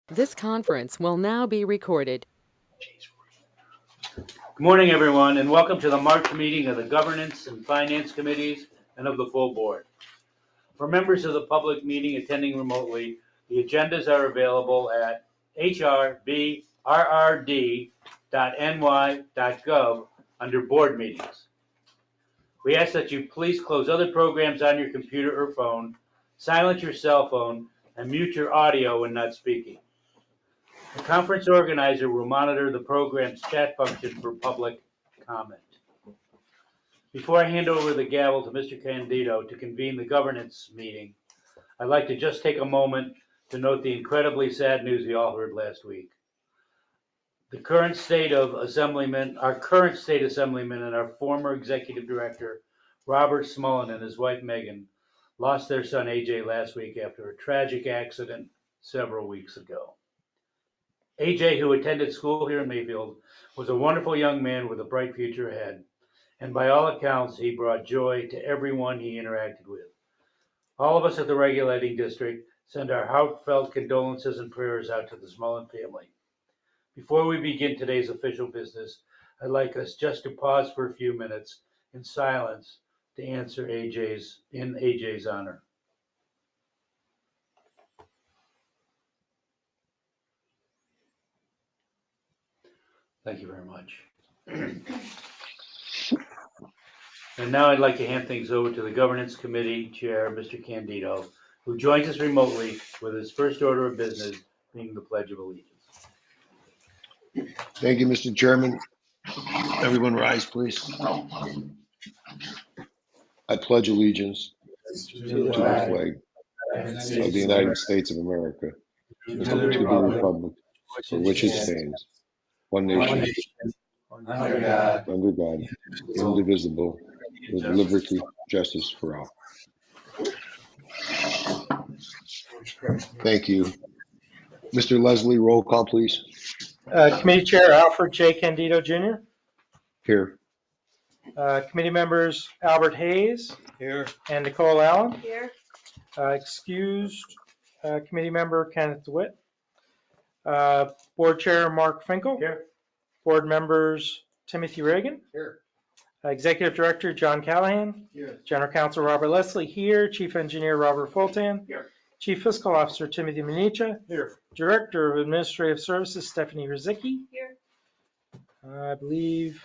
This conference will now be recorded. Good morning, everyone, and welcome to the March meeting of the Governance and Finance Committees and of the full board. For members of the public meeting attending remotely, the agendas are available at hrbrrd.ny.gov under board meetings. We ask that you please close other programs on your computer or phone, silence your cell phone, and mute your audio when not speaking. The conference organizer will monitor the program's chat function for public comment. Before I hand over the gavel to Mr. Candido to convene the governance meeting, I'd like to just take a moment to note the incredibly sad news we all heard last week. Our current state assemblyman and our former executive director, Robert Smullen, and his wife Megan, lost their son AJ last week after a tragic accident several weeks ago. AJ, who attended school here in Mayfield, was a wonderful young man with a bright future ahead, and by all accounts, he brought joy to everyone he interacted with. All of us at the regulating district send our heartfelt condolences and prayers out to the Smullen family. Before we begin today's official business, I'd like us just to pause for a few minutes in silence to answer AJ's honor. Thank you very much. And now I'd like to hand things over to the Governance Committee Chair, Mr. Candido, who joins us remotely with his first order of business being the Pledge of Allegiance. Thank you, Mr. Chairman. Everyone rise, please. I pledge allegiance to the flag of the United States of America and to the republic for which it stands, one nation, under God, indivisible, with liberty, justice for all. Thank you. Mr. Leslie, roll call, please. Committee Chair Alfred J. Candido Jr. Here. Committee members Albert Hayes. Here. And Nicole Allen. Here. Excused committee member Kenneth DeWitt. Board Chair Mark Finkel. Here. Board members Timothy Reagan. Here. Executive Director John Callahan. Here. General Counsel Robert Leslie here. Chief Engineer Robert Fulton. Here. Chief Fiscal Officer Timothy Minicha. Here. Director of Administrative Services Stephanie Rizicki. Here. I believe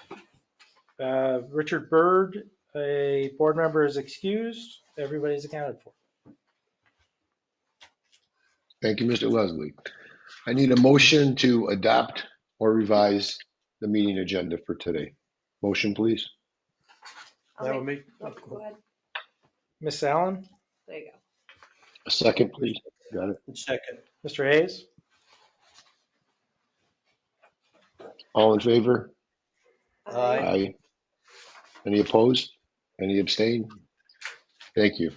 Richard Byrd, a board member, is excused. Everybody's accounted for. Thank you, Mr. Leslie. I need a motion to adopt or revise the meeting agenda for today. Motion, please. That would make Go ahead. Miss Allen, There you go. A second, please. Got it. second. Mr. Hayes, All in favor? Aye. Any opposed? Any abstain? Thank you.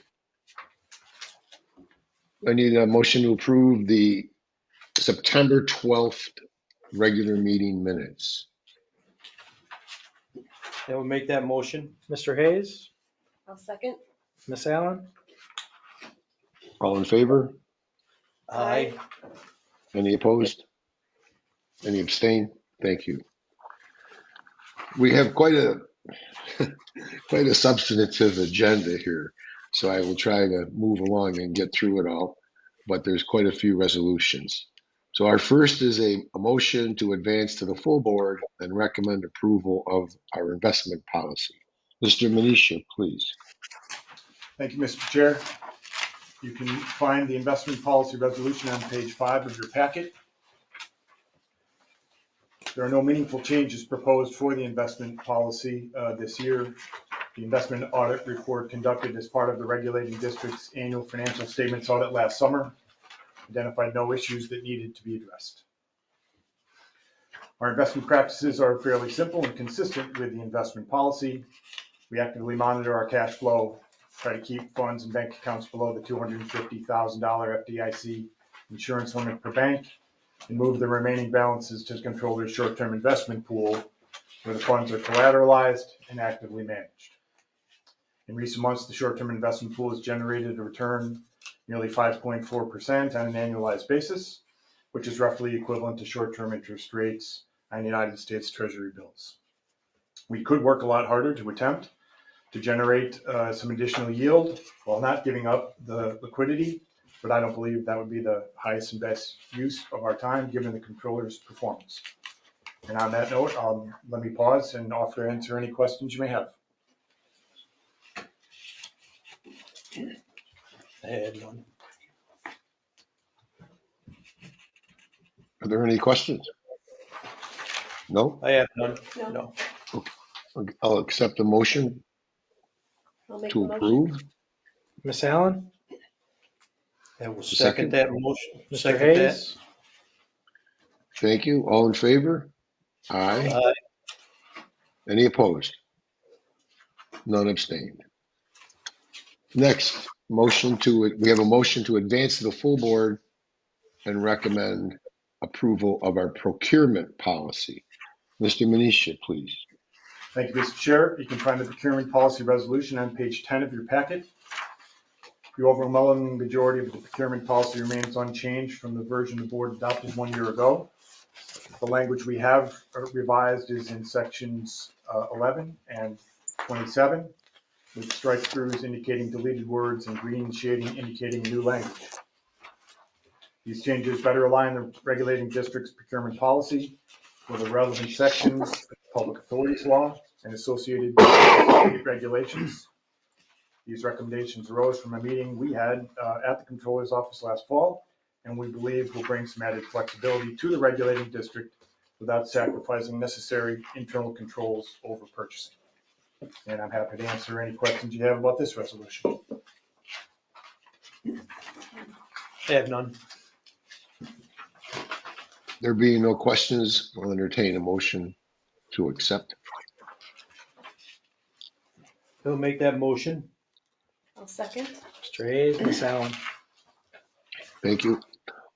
I need a motion to approve the September 12th regular meeting minutes. I will make that motion. Mr. Hayes, I'll second. Miss Allen, All in favor? Aye. Any opposed? Any abstain? Thank you. We have quite a quite a substantive agenda here, so I will try to move along and get through it all, but there's quite a few resolutions. So our first is a motion to advance to the full board and recommend approval of our investment policy. Mr. Minicha, please. Thank you, Mr. Chair. You can find the investment policy resolution on page 5 of your packet. There are no meaningful changes proposed for the investment policy this year. The investment audit report conducted as part of the regulating district's annual financial statements audit last summer identified no issues that needed to be addressed. Our investment practices are fairly simple and consistent with the investment policy. We actively monitor our cash flow, try to keep funds and bank accounts below the $250,000 FDIC insurance limit per bank, and move the remaining balances to the controller's short-term investment pool, where the funds are collateralized and actively managed. In recent months, the short-term investment pool has generated a return nearly 5.4% on an annualized basis, which is roughly equivalent to short-term interest rates on United States Treasury bills. We could work a lot harder to attempt to generate some additional yield while not giving up the liquidity, but I don't believe that would be the highest and best use of our time given the controller's performance. And on that note, let me pause and offer to answer any questions you may have. I had none. Are there any questions? No? I have none. No. No. I'll accept the motion I'll make to the motion. approve. Ms. Allen, I will Second. second that motion. Mr. Second that. Hayes, Thank you. All in favor? Aye. Aye. Any opposed? None abstained. Next, we have a motion to advance to the full board and recommend approval of our procurement policy. Mr. Manisha, please. Thank you, Mr. Chair. You can find the procurement policy resolution on page 10 of your packet. The overwhelming majority of the procurement policy remains unchanged from the version the board adopted 1 year ago. The language we have revised is in sections 11 and 27, with strike throughs indicating deleted words and green shading indicating new language. These changes better align the regulating district's procurement policy with the relevant sections of the Public Authorities Law and associated state regulations. These recommendations arose from a meeting we had at the Controller's Office last fall, and we believe will bring some added flexibility to the regulating district without sacrificing necessary internal controls over purchasing. And I'm happy to answer any questions you have about this resolution. I have none. There being no questions, I'll entertain a motion to accept. He'll make that motion. I'll second. Mr. Hayes, Ms. Allen, Thank you.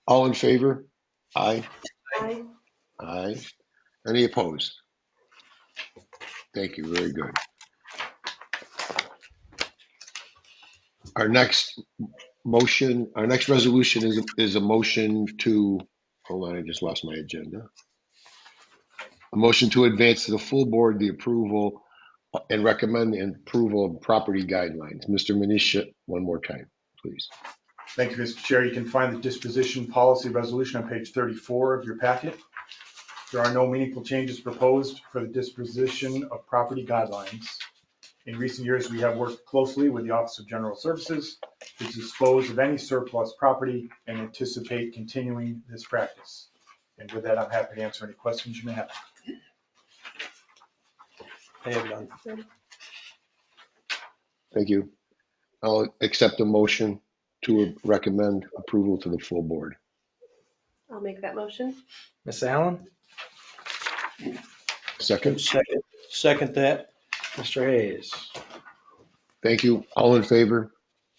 All in favor? Aye. Aye. Aye. Any opposed? Thank you. Very good. Our next resolution is a motion to, hold on, I just lost my agenda. A motion to advance to the full board the approval and recommend the approval of property guidelines. Mr. Manisha, one more time, please. Thank you, Mr. Chair. You can find the disposition policy resolution on page 34 of your packet. There are no meaningful changes proposed for the disposition of property guidelines. In recent years, we have worked closely with the Office of General Services to dispose of any surplus property and anticipate continuing this practice. And with that, I'm happy to answer any questions you may have. I have none. Thank you. I'll accept a motion to recommend approval to the full board. I'll make that motion. Ms. Allen, Second. Second that. Mr. Hayes, Thank you. All in favor?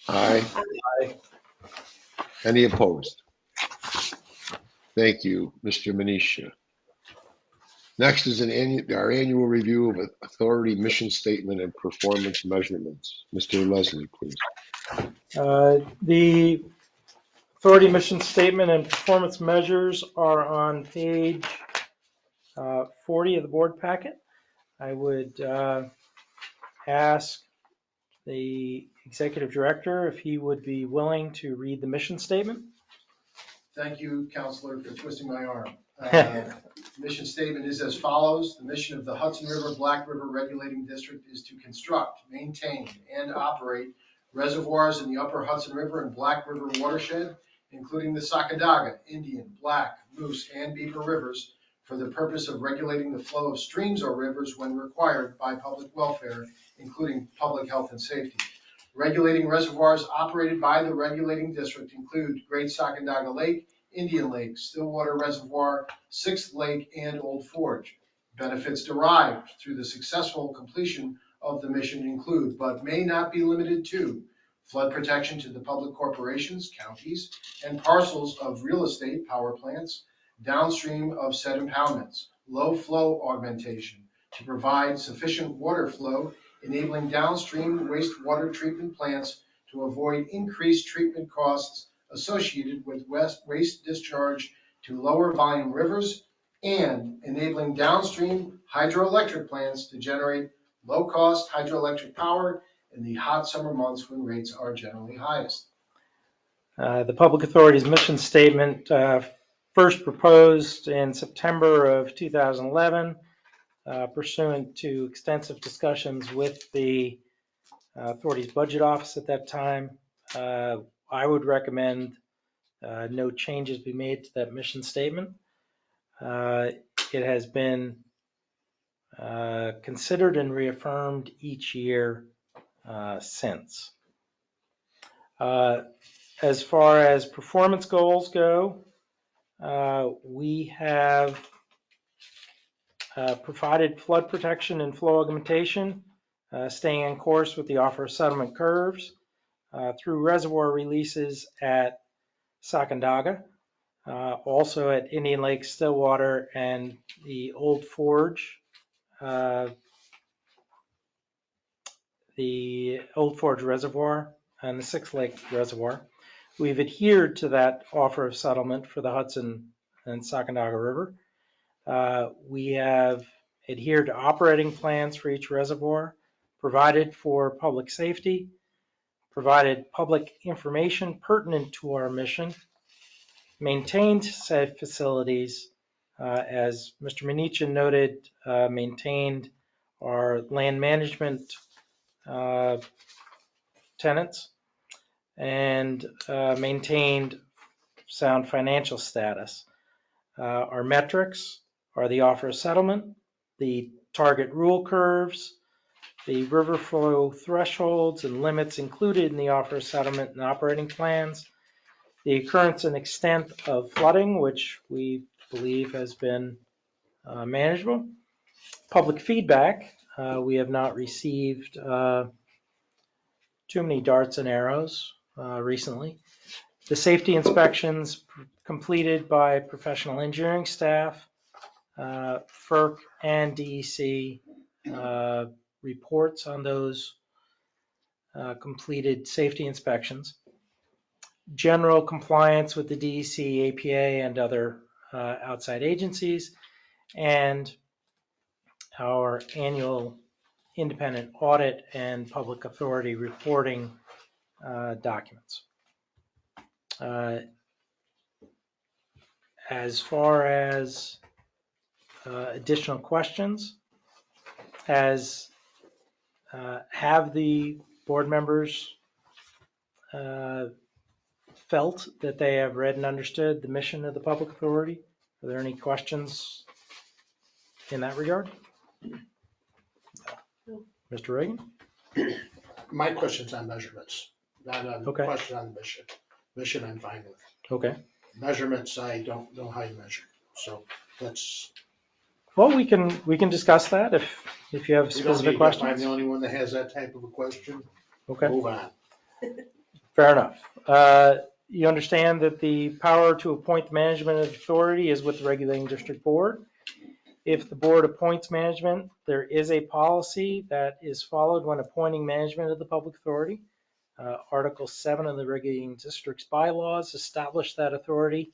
Aye. Aye. Any opposed? Thank you, Mr. Manisha. Next is our annual review of authority mission statement and performance measurements. Mr. Leslie, please. the authority mission statement and performance measures are on page 40 of the board packet. I would ask the executive director if he would be willing to read the mission statement. Thank you, Counselor, for twisting my arm. Mission statement is as follows. The mission of the Hudson River Black River Regulating District is to construct, maintain, and operate reservoirs in the upper Hudson River and Black River watershed, including the Sacandaga, Indian, Black, Moose, and Beaver rivers, for the purpose of regulating the flow of streams or rivers when required by public welfare, including public health and safety. Regulating reservoirs operated by the regulating district include Great Sacandaga Lake, Indian Lake, Stillwater Reservoir, Sixth Lake, and Old Forge. Benefits derived through the successful completion of the mission include, but may not be limited to, flood protection to the public corporations, counties, and parcels of real estate power plants downstream of said impoundments, low flow augmentation to provide sufficient water flow, enabling downstream wastewater treatment plants to avoid increased treatment costs associated with waste discharge to lower volume rivers and enabling downstream hydroelectric plants to generate low-cost hydroelectric power in the hot summer months when rates are generally highest. The Public Authority's mission statement first proposed in September of 2011 pursuant to extensive discussions with the Authority's budget office at that time. I would recommend no changes be made to that mission statement. It has been considered and reaffirmed each year since. As far as performance goals go, we have provided flood protection and flow augmentation, staying on course with the offer of settlement curves through reservoir releases at Sacandaga, also at Indian Lake, Stillwater, and the Old Forge, Reservoir and the Six Lake Reservoir. We've adhered to that offer of settlement for the Hudson and Sacandaga River. We have adhered to operating plans for each reservoir, provided for public safety, provided public information pertinent to our mission, maintained safe facilities, as Mr. Minichia noted, maintained our land management tenants, and maintained sound financial status. Our metrics are the offer of settlement, the target rule curves, the river flow thresholds and limits included in the offer of settlement and operating plans, the occurrence and extent of flooding, which we believe has been manageable. Public feedback, we have not received too many darts and arrows recently. The safety inspections completed by professional engineering staff, FERC and DEC reports on those completed safety inspections. General compliance with the DEC, APA, and other outside agencies, and our annual independent audit and public authority reporting documents. As far as additional questions, have the board members felt that they have read and understood the mission of the public authority? Are there any questions in that regard? No. Mr. Reagan? My question's on measurements, not on the Okay. question on the mission. Mission I'm fine with. Okay. Measurements, I don't know how you measure. So that's, Well, we can discuss that if you have you don't specific need, if I'm questions. the only one that has that type of a question, Okay. move on. Fair enough. You understand that the power to appoint management authority is with the regulating district board. If the board appoints management, there is a policy that is followed when appointing management of the public authority. Article 7 of the regulating district's bylaws establish that authority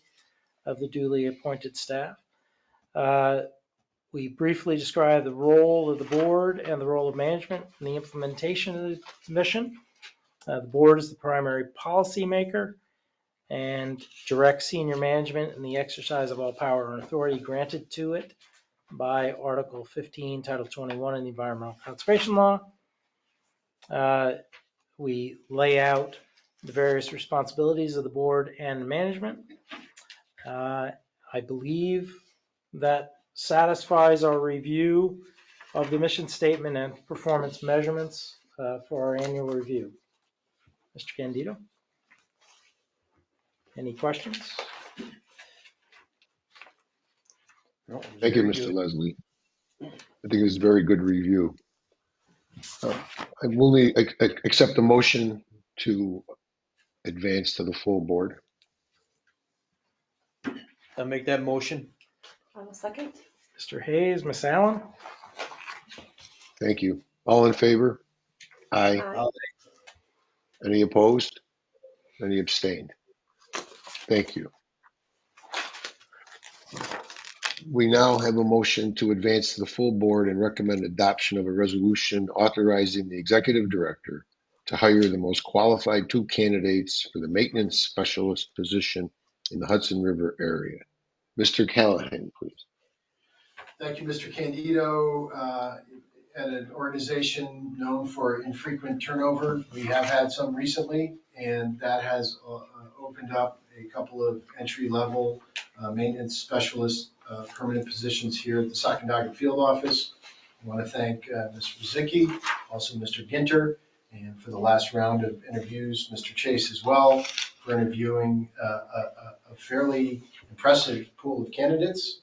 of the duly appointed staff. We briefly describe the role of the board and the role of management in the implementation of the mission. The board is the primary policy maker and directs senior management in the exercise of all power and authority granted to it by Article 15, Title 21 in the Environmental Conservation Law. We lay out the various responsibilities of the board and management. I believe that satisfies our review of the mission statement and performance measurements for our annual review. Mr. Candido? Any questions? No, it was Thank you, very Mr. good. Leslie. I think it was a very good review. I will accept the motion to advance to the full board. I'll make that motion. I will second. Mr. Hayes, Ms. Allen? Thank you. All in favor? Aye. Aye. Any opposed? Any abstained? Thank you. We now have a motion to advance to the full board and recommend adoption of a resolution authorizing the executive director to hire the most qualified 2 candidates for the maintenance specialist position in the Hudson River area. Mr. Callahan, please. Thank you, Mr. Candido. At an organization known for infrequent turnover, we have had some recently, and that has opened up a couple of entry-level maintenance specialist permanent positions here at the Sacandaga Field Office. I want to thank Ms. Rizicki, also Mr. Ginter, and for the last round of interviews, Mr. Chase as well, for interviewing a fairly impressive pool of candidates,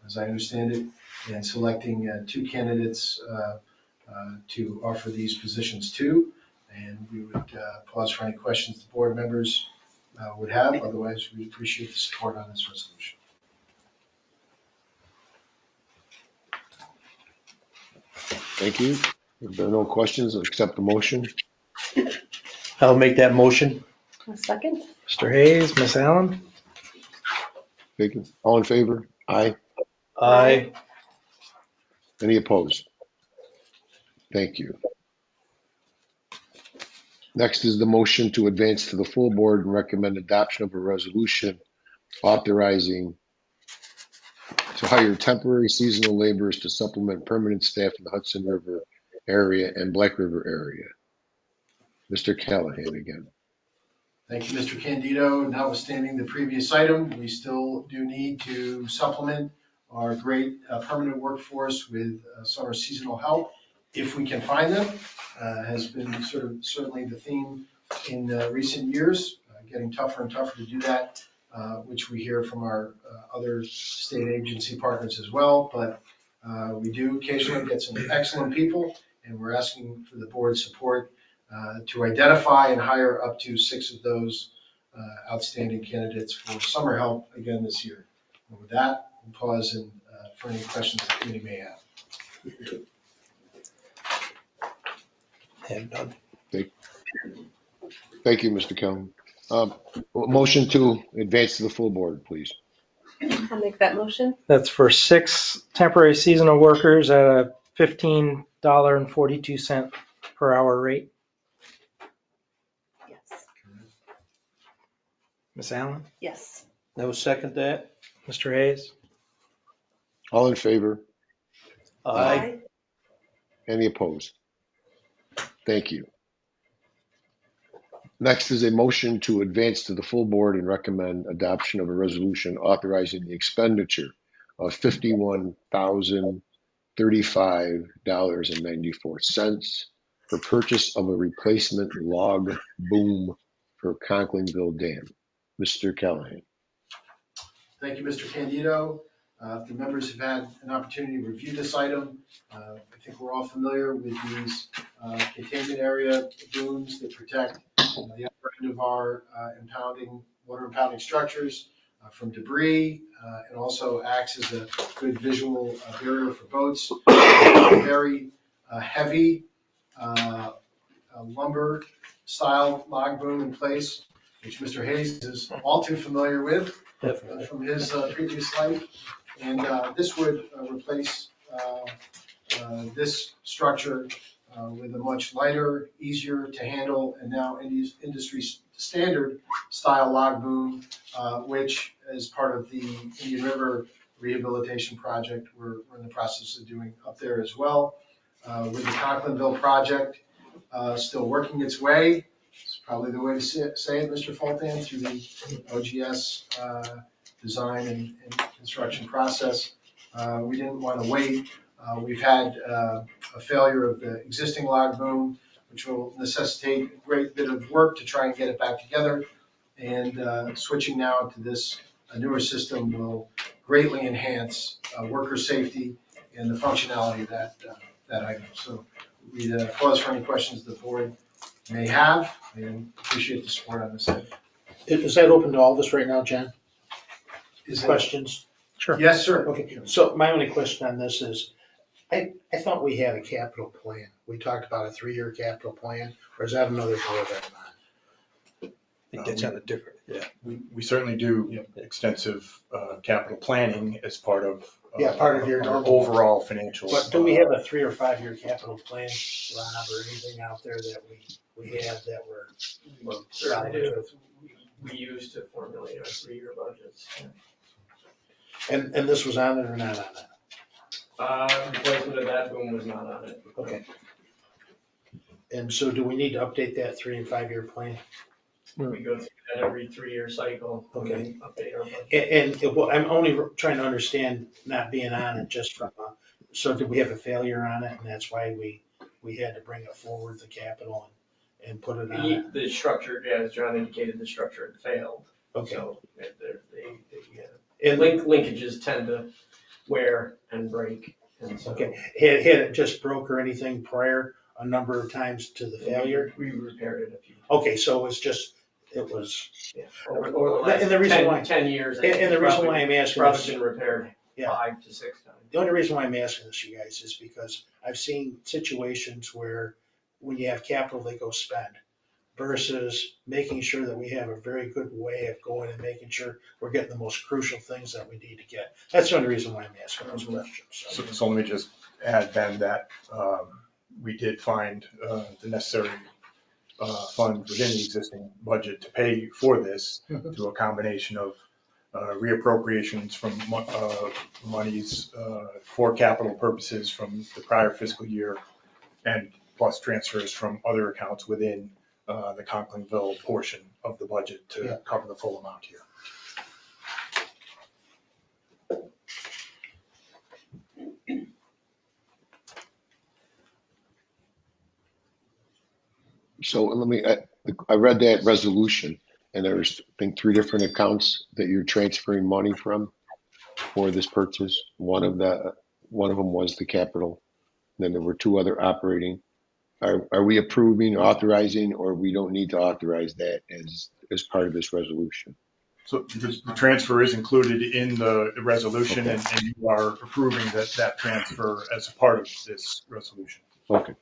as I understand it, and selecting 2 candidates to offer these positions to. And we would pause for any questions the board members would have. Otherwise, we appreciate the support on this resolution. Thank you. If there are no questions, I'll accept the motion. I'll make that motion. A second? Mr. Hayes, Ms. Allen? Thank you. All in favor? Aye. Aye. Any opposed? Thank you. Next is the motion to advance to the full board and recommend adoption of a resolution authorizing to hire temporary seasonal laborers to supplement permanent staff in the Hudson River area and Black River area. Mr. Callahan again. Thank you, Mr. Candido. Notwithstanding the previous item, we still do need to supplement our great permanent workforce with summer seasonal help, if we can find them. Has been certainly the theme in recent years, getting tougher and tougher to do that, which we hear from our other state agency partners as well. But we do occasionally get some excellent people, and we're asking for the board's support to identify and hire up to 6 of those outstanding candidates for summer help again this year. And with that, we'll pause and for any questions the committee may have. Have none. Thank you, Mr. Callahan. Motion to advance to the full board, please. I'll make that motion. That's for 6 temporary seasonal workers at a $15.42 per hour rate. Yes. Ms. Allen? Yes. I will second that. Mr. Hayes? All in favor? Aye. Any opposed? Thank you. Next is a motion to advance to the full board and recommend adoption of a resolution authorizing the expenditure of $51,035.94 for purchase of a replacement log boom for Conklinville Dam. Mr. Callahan. Thank you, Mr. Candido. If the members have had an opportunity to review this item, I think we're all familiar with these containment area booms that protect the upper end of our water impounding structures from debris, and also acts as a good visual barrier for boats. Very heavy lumber style log boom in place, which Mr. Hayes is all too familiar with from his previous life. And this would replace this structure with a much lighter, easier to handle, and now industry standard style log boom, which is part of the Indian River rehabilitation project we're in the process of doing up there as well. With the Conklinville project still working its way, it's probably the way to say it, Mr. Fulton, through the OGS design and construction process. We didn't want to wait. We've had a failure of the existing log boom, which will necessitate a great bit of work to try and get it back together. And switching now to this newer system will greatly enhance worker safety and the functionality of that item. So we'd pause for any questions the board may have, and appreciate the support on this item. Is that open to all of us right now, Jen? Is it- Questions? Sure. Yes, sir. Okay, so my only question on this is, I thought we had a capital plan. We talked about a 3-year capital plan, or is that another board item? I think that's on a different, We certainly do extensive capital planning as part of. Part of your our normal. overall financial. But do we have a 3 or 5 year capital plan, Rob, or anything out there that we have that we're Certainly do. We use to formulate our 3-year budgets. And this was on it or not on it? Replacement of that boom was not on it. Okay. And so do we need to update that 3 and 5 year plan? We go through that every 3-year cycle. Okay. And update our budget. And well, I'm only trying to understand not being on it just from, so did we have a failure on it and that's why we had to bring it forward, the capital and put it on it? The structure, as John indicated, the structure had failed. Okay. So linkages tend to wear and break. And so Okay, had it just broke or anything prior a number of times to the failure? We repaired it a few times. Okay, so it was, Yeah. Over the And the reason why- last 10 years. and the reason why I'm asking Probably this, been repaired Yeah. 5 to 6 times. the only reason why I'm asking this, you guys, is because I've seen situations where when you have capital, they go spend versus making sure that we have a very good way of going and making sure we're getting the most crucial things that we need to get. That's the only reason why I'm asking those questions. So let me just add then that we did find the necessary funds within the existing budget to pay for this through a combination of reappropriations from monies for capital purposes from the prior fiscal year and plus transfers from other accounts within the Conklinville portion of the budget to cover the full amount here. So let me, I read that resolution and there's, I think, 3 different accounts that you're transferring money from for this purchase. One of them was the capital. Then there were 2 other operating. Are we approving, authorizing, or we don't need to authorize that as part of this resolution? So the transfer is included in the resolution Okay. and you are approving that transfer as a part of this resolution. Okay.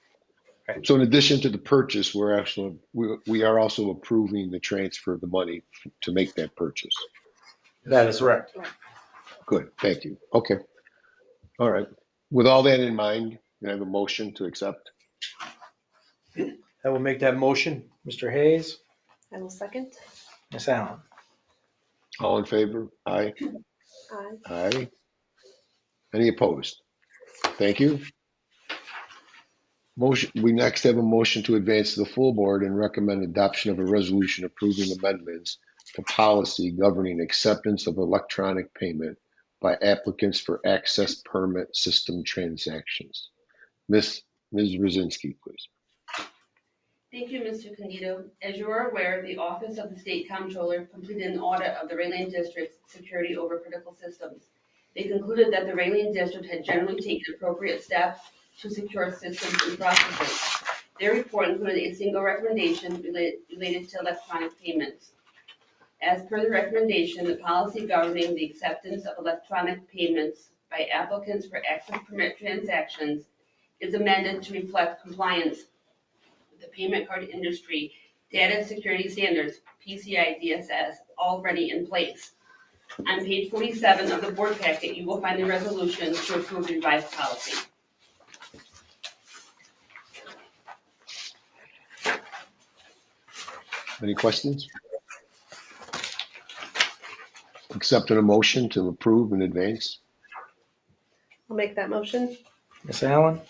So in addition to the purchase, we are also approving the transfer of the money to make that purchase. That is correct. Good, thank you. Okay. All right. With all that in mind, can I have a motion to accept? I will make that motion. Mr. Hayes, I will second. Ms. Allen. All in favor? Aye. Aye. Aye. Any opposed? Thank you. Motion, we next have a motion to advance to the full board and recommend adoption of a resolution approving amendments to policy governing acceptance of electronic payment by applicants for access permit system transactions. Ms. Brzezinski, please. Thank you, Mr. Candido. As you are aware, the Office of the State Comptroller completed an audit of the Raylene District's security over critical systems. They concluded that the Raylene District had generally taken appropriate steps to secure systems and processes. Their report included a single recommendation related to electronic payments. As per the recommendation, the policy governing the acceptance of electronic payments by applicants for access permit transactions is amended to reflect compliance with the payment card industry data security standards, PCI DSS, already in place. On page 47 of the board packet, you will find the resolution to approve the revised policy. Any questions? Accepting a motion to approve in advance. I'll make that motion. Ms. Allen,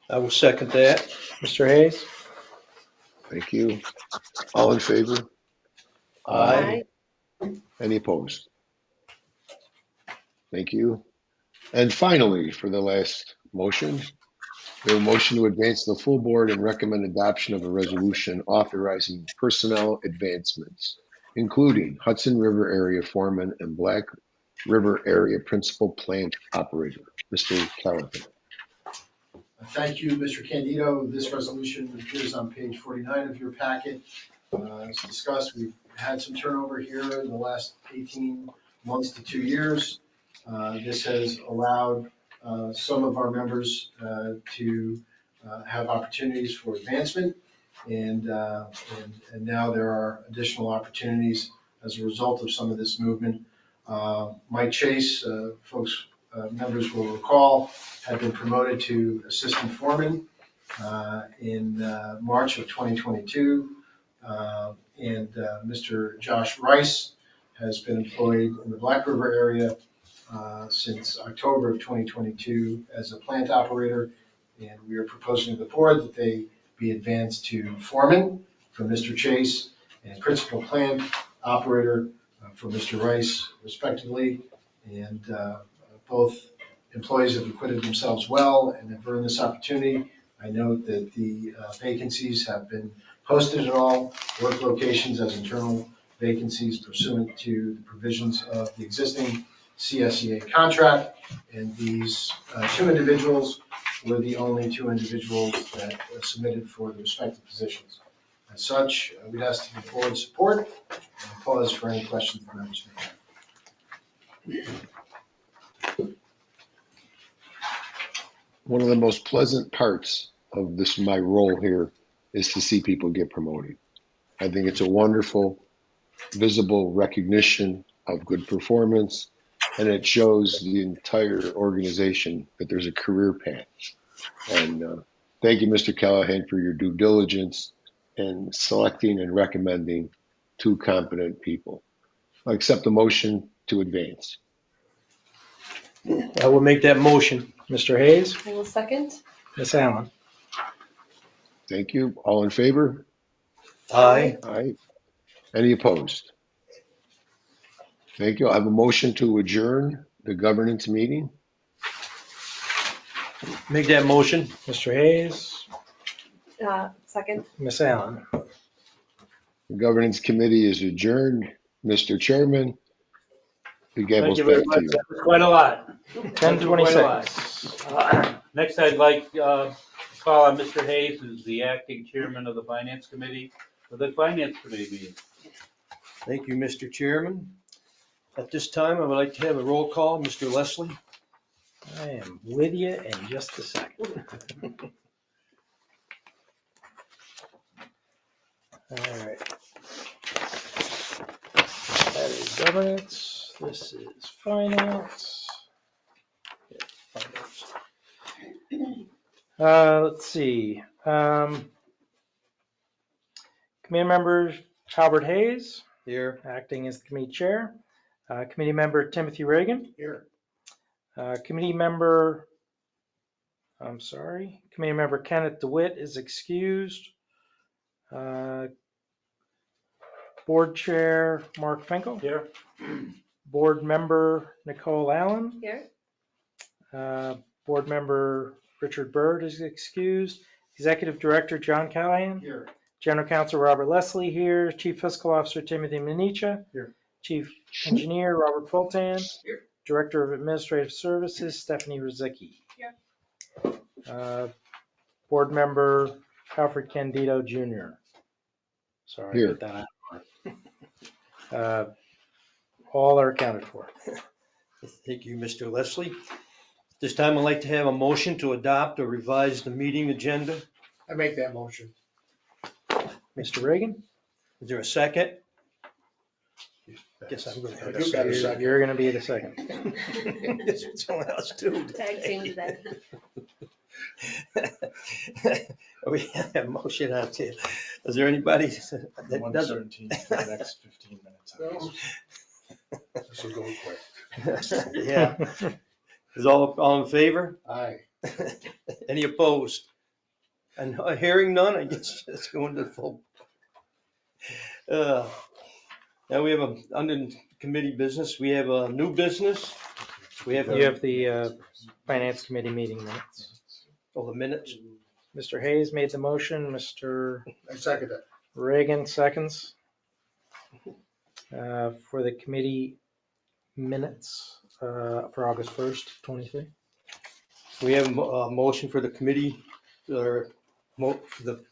I will second that. Mr. Hayes, Thank you. All in favor? Aye. Any opposed? Thank you. And finally, for the last motion, we have a motion to advance to the full board and recommend adoption of a resolution authorizing personnel advancements, including Hudson River Area Foreman and Black River Area Principal Plant Operator. Mr. Callahan. Thank you, Mr. Candido. This resolution appears on page 49 of your packet. As discussed, we've had some turnover here in the last 18 months to 2 years. This has allowed some of our members to have opportunities for advancement. And now there are additional opportunities as a result of some of this movement. Mike Chase, members will recall, had been promoted to assistant foreman in March of 2022. And Mr. Josh Rice has been employed in the Black River area since October of 2022 as a plant operator. And we are proposing to the board that they be advanced to foreman for Mr. Chase and principal plant operator for Mr. Rice respectively. And both employees have acquitted themselves well and have earned this opportunity. I note that the vacancies have been posted at all work locations as internal vacancies pursuant to the provisions of the existing CSEA contract. And these two individuals were the only two individuals that submitted for the respective positions. As such, we'd ask the board's support and pause for any questions the members may have. One of the most pleasant parts of this, my role here, is to see people get promoted. I think it's a wonderful, visible recognition of good performance, and it shows the entire organization that there's a career path. And thank you, Mr. Callahan, for your due diligence in selecting and recommending two competent people. I accept the motion to advance. I will make that motion. Mr. Hayes, I will second. Ms. Allen. Thank you. All in favor? Aye. Aye. Any opposed? Thank you. I have a motion to adjourn the governance meeting. Make that motion. Mr. Hayes, Second. Ms. Allen. The governance committee is adjourned. Mr. Chairman, the Thank gavel's you very back much. to you. That was quite a lot. 10:26. Next, I'd like to call on Mr. Hayes, who's the acting chairman of the finance committee, for the finance committee meeting. Thank you, Mr. Chairman. At this time, I would like to have a roll call. Mr. Leslie? I am with you in just a second. All right. That is governance. This is finance. Yeah, finance. Let's see. Committee members, Albert Hayes, Here. acting as the committee chair. Committee member Timothy Reagan. Here. Committee member Kenneth DeWitt is excused. Board chair Mark Finkel. Here. Board member Nicole Allen. Here. Board member Richard Byrd is excused. Executive director John Callahan. Here. General counsel Robert Leslie here. Chief fiscal officer Timothy Minicha. Here. Chief engineer Robert Fulton. Here. Director of administrative services Stephanie Rizicki. Here. Board member Alfred Candido Jr. Sorry, Here. I put that out. All are accounted for. Thank you, Mr. Leslie. This time, I'd like to have a motion to adopt or revise the meeting agenda. I make that motion. Mr. Reagan? Is there a second? Guess I'm going to have a You got a second. second. You're going to be the second. That's what someone else do. Tag team today. We have a motion on the, is there anybody that doesn't? 1:17 for the next 15 minutes. This will go quick. Yeah. Is all in favor? Aye. Any opposed? And hearing none, I guess let's go into the full. Now we have under committee business, we have a new business. We have, You have the finance committee meeting minutes. the minutes. Mr. Hayes made the motion. Mr. I second it. Reagan seconds. For the committee minutes for August 1st, 23. We have a motion for the committee, or for the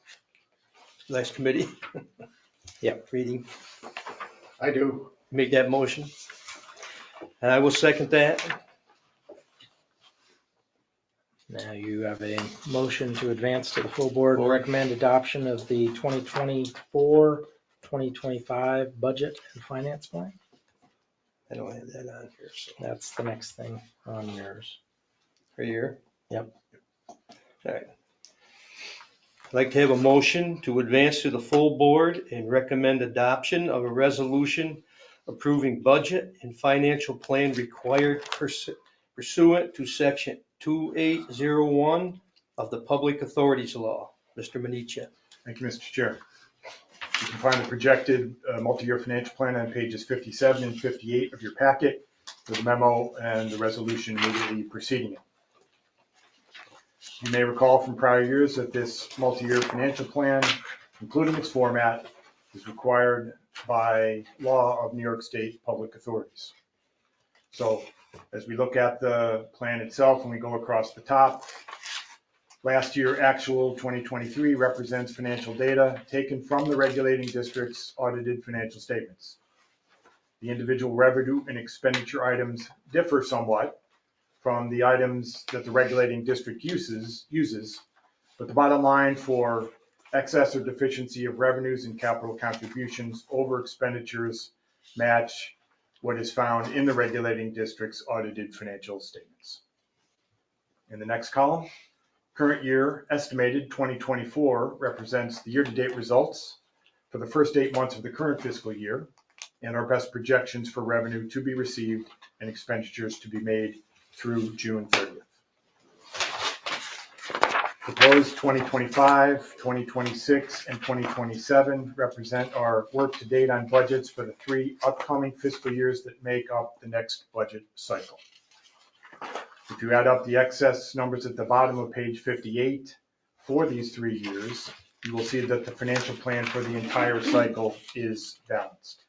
last committee. Yep. Reading, I do. make that motion. And I will second that. Now you have a motion to advance to the full board and recommend adoption of the 2024-2025 budget and finance plan. I don't have that on here, so. That's the next thing on yours. Right here? Yep. All right. I'd like to have a motion to advance to the full board and recommend adoption of a resolution approving budget and financial plan required pursuant to section 2801 of the Public Authorities Law. Mr. Minichia. Thank you, Mr. Chair. You can find the projected multi-year financial plan on pages 57 and 58 of your packet with the memo and the resolution immediately preceding it. You may recall from prior years that this multi-year financial plan, including its format, is required by law of New York State public authorities. So as we look at the plan itself and we go across the top, last year actual 2023 represents financial data taken from the regulating district's audited financial statements. The individual revenue and expenditure items differ somewhat from the items that the regulating district uses, but the bottom line for excess or deficiency of revenues and capital contributions over expenditures match what is found in the regulating district's audited financial statements. In the next column, current year estimated 2024 represents the year-to-date results for the first 8 months of the current fiscal year and our best projections for revenue to be received and expenditures to be made through June 30th. Proposed 2025, 2026, and 2027 represent our work to date on budgets for the 3 upcoming fiscal years that make up the next budget cycle. If you add up the excess numbers at the bottom of page 58 for these 3 years, you will see that the financial plan for the entire cycle is balanced.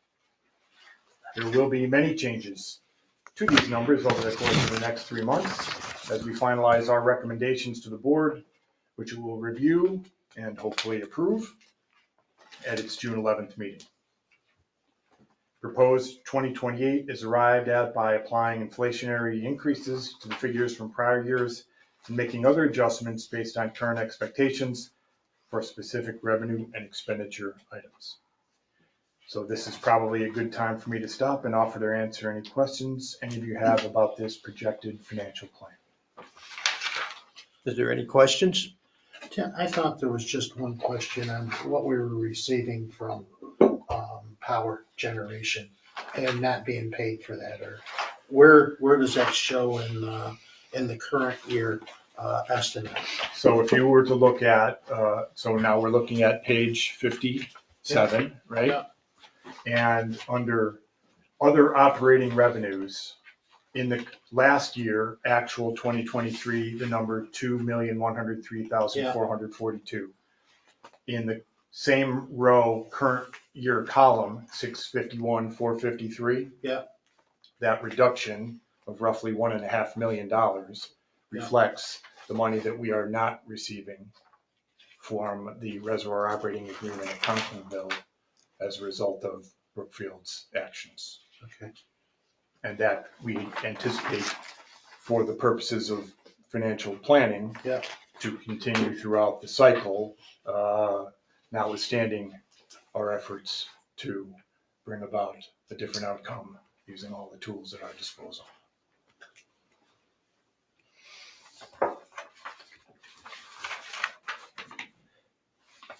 There will be many changes to these numbers over the course of the next 3 months as we finalize our recommendations to the board, which it will review and hopefully approve at its June 11th meeting. Proposed 2028 is arrived at by applying inflationary increases to the figures from prior years and making other adjustments based on current expectations for specific revenue and expenditure items. So this is probably a good time for me to stop and offer to answer any questions any of you have about this projected financial plan. Is there any questions? Tim, I thought there was just one question on what we were receiving from power generation and not being paid for that, or where does that show in the current year estimate? So if you were to look at, so now we're looking at page 57, right? Yeah. And under other operating revenues, in the last year, actual 2023, the number 2,103,442. In the same row, current year column, 651,453. Yeah. That reduction of roughly $1.5 million reflects the money that we are not receiving from the reservoir operating agreement at Conklinville as a result of Brookfield's actions. Okay. And that we anticipate for the purposes of financial planning to continue throughout the cycle, notwithstanding our efforts to bring about a different outcome using all the tools at our disposal.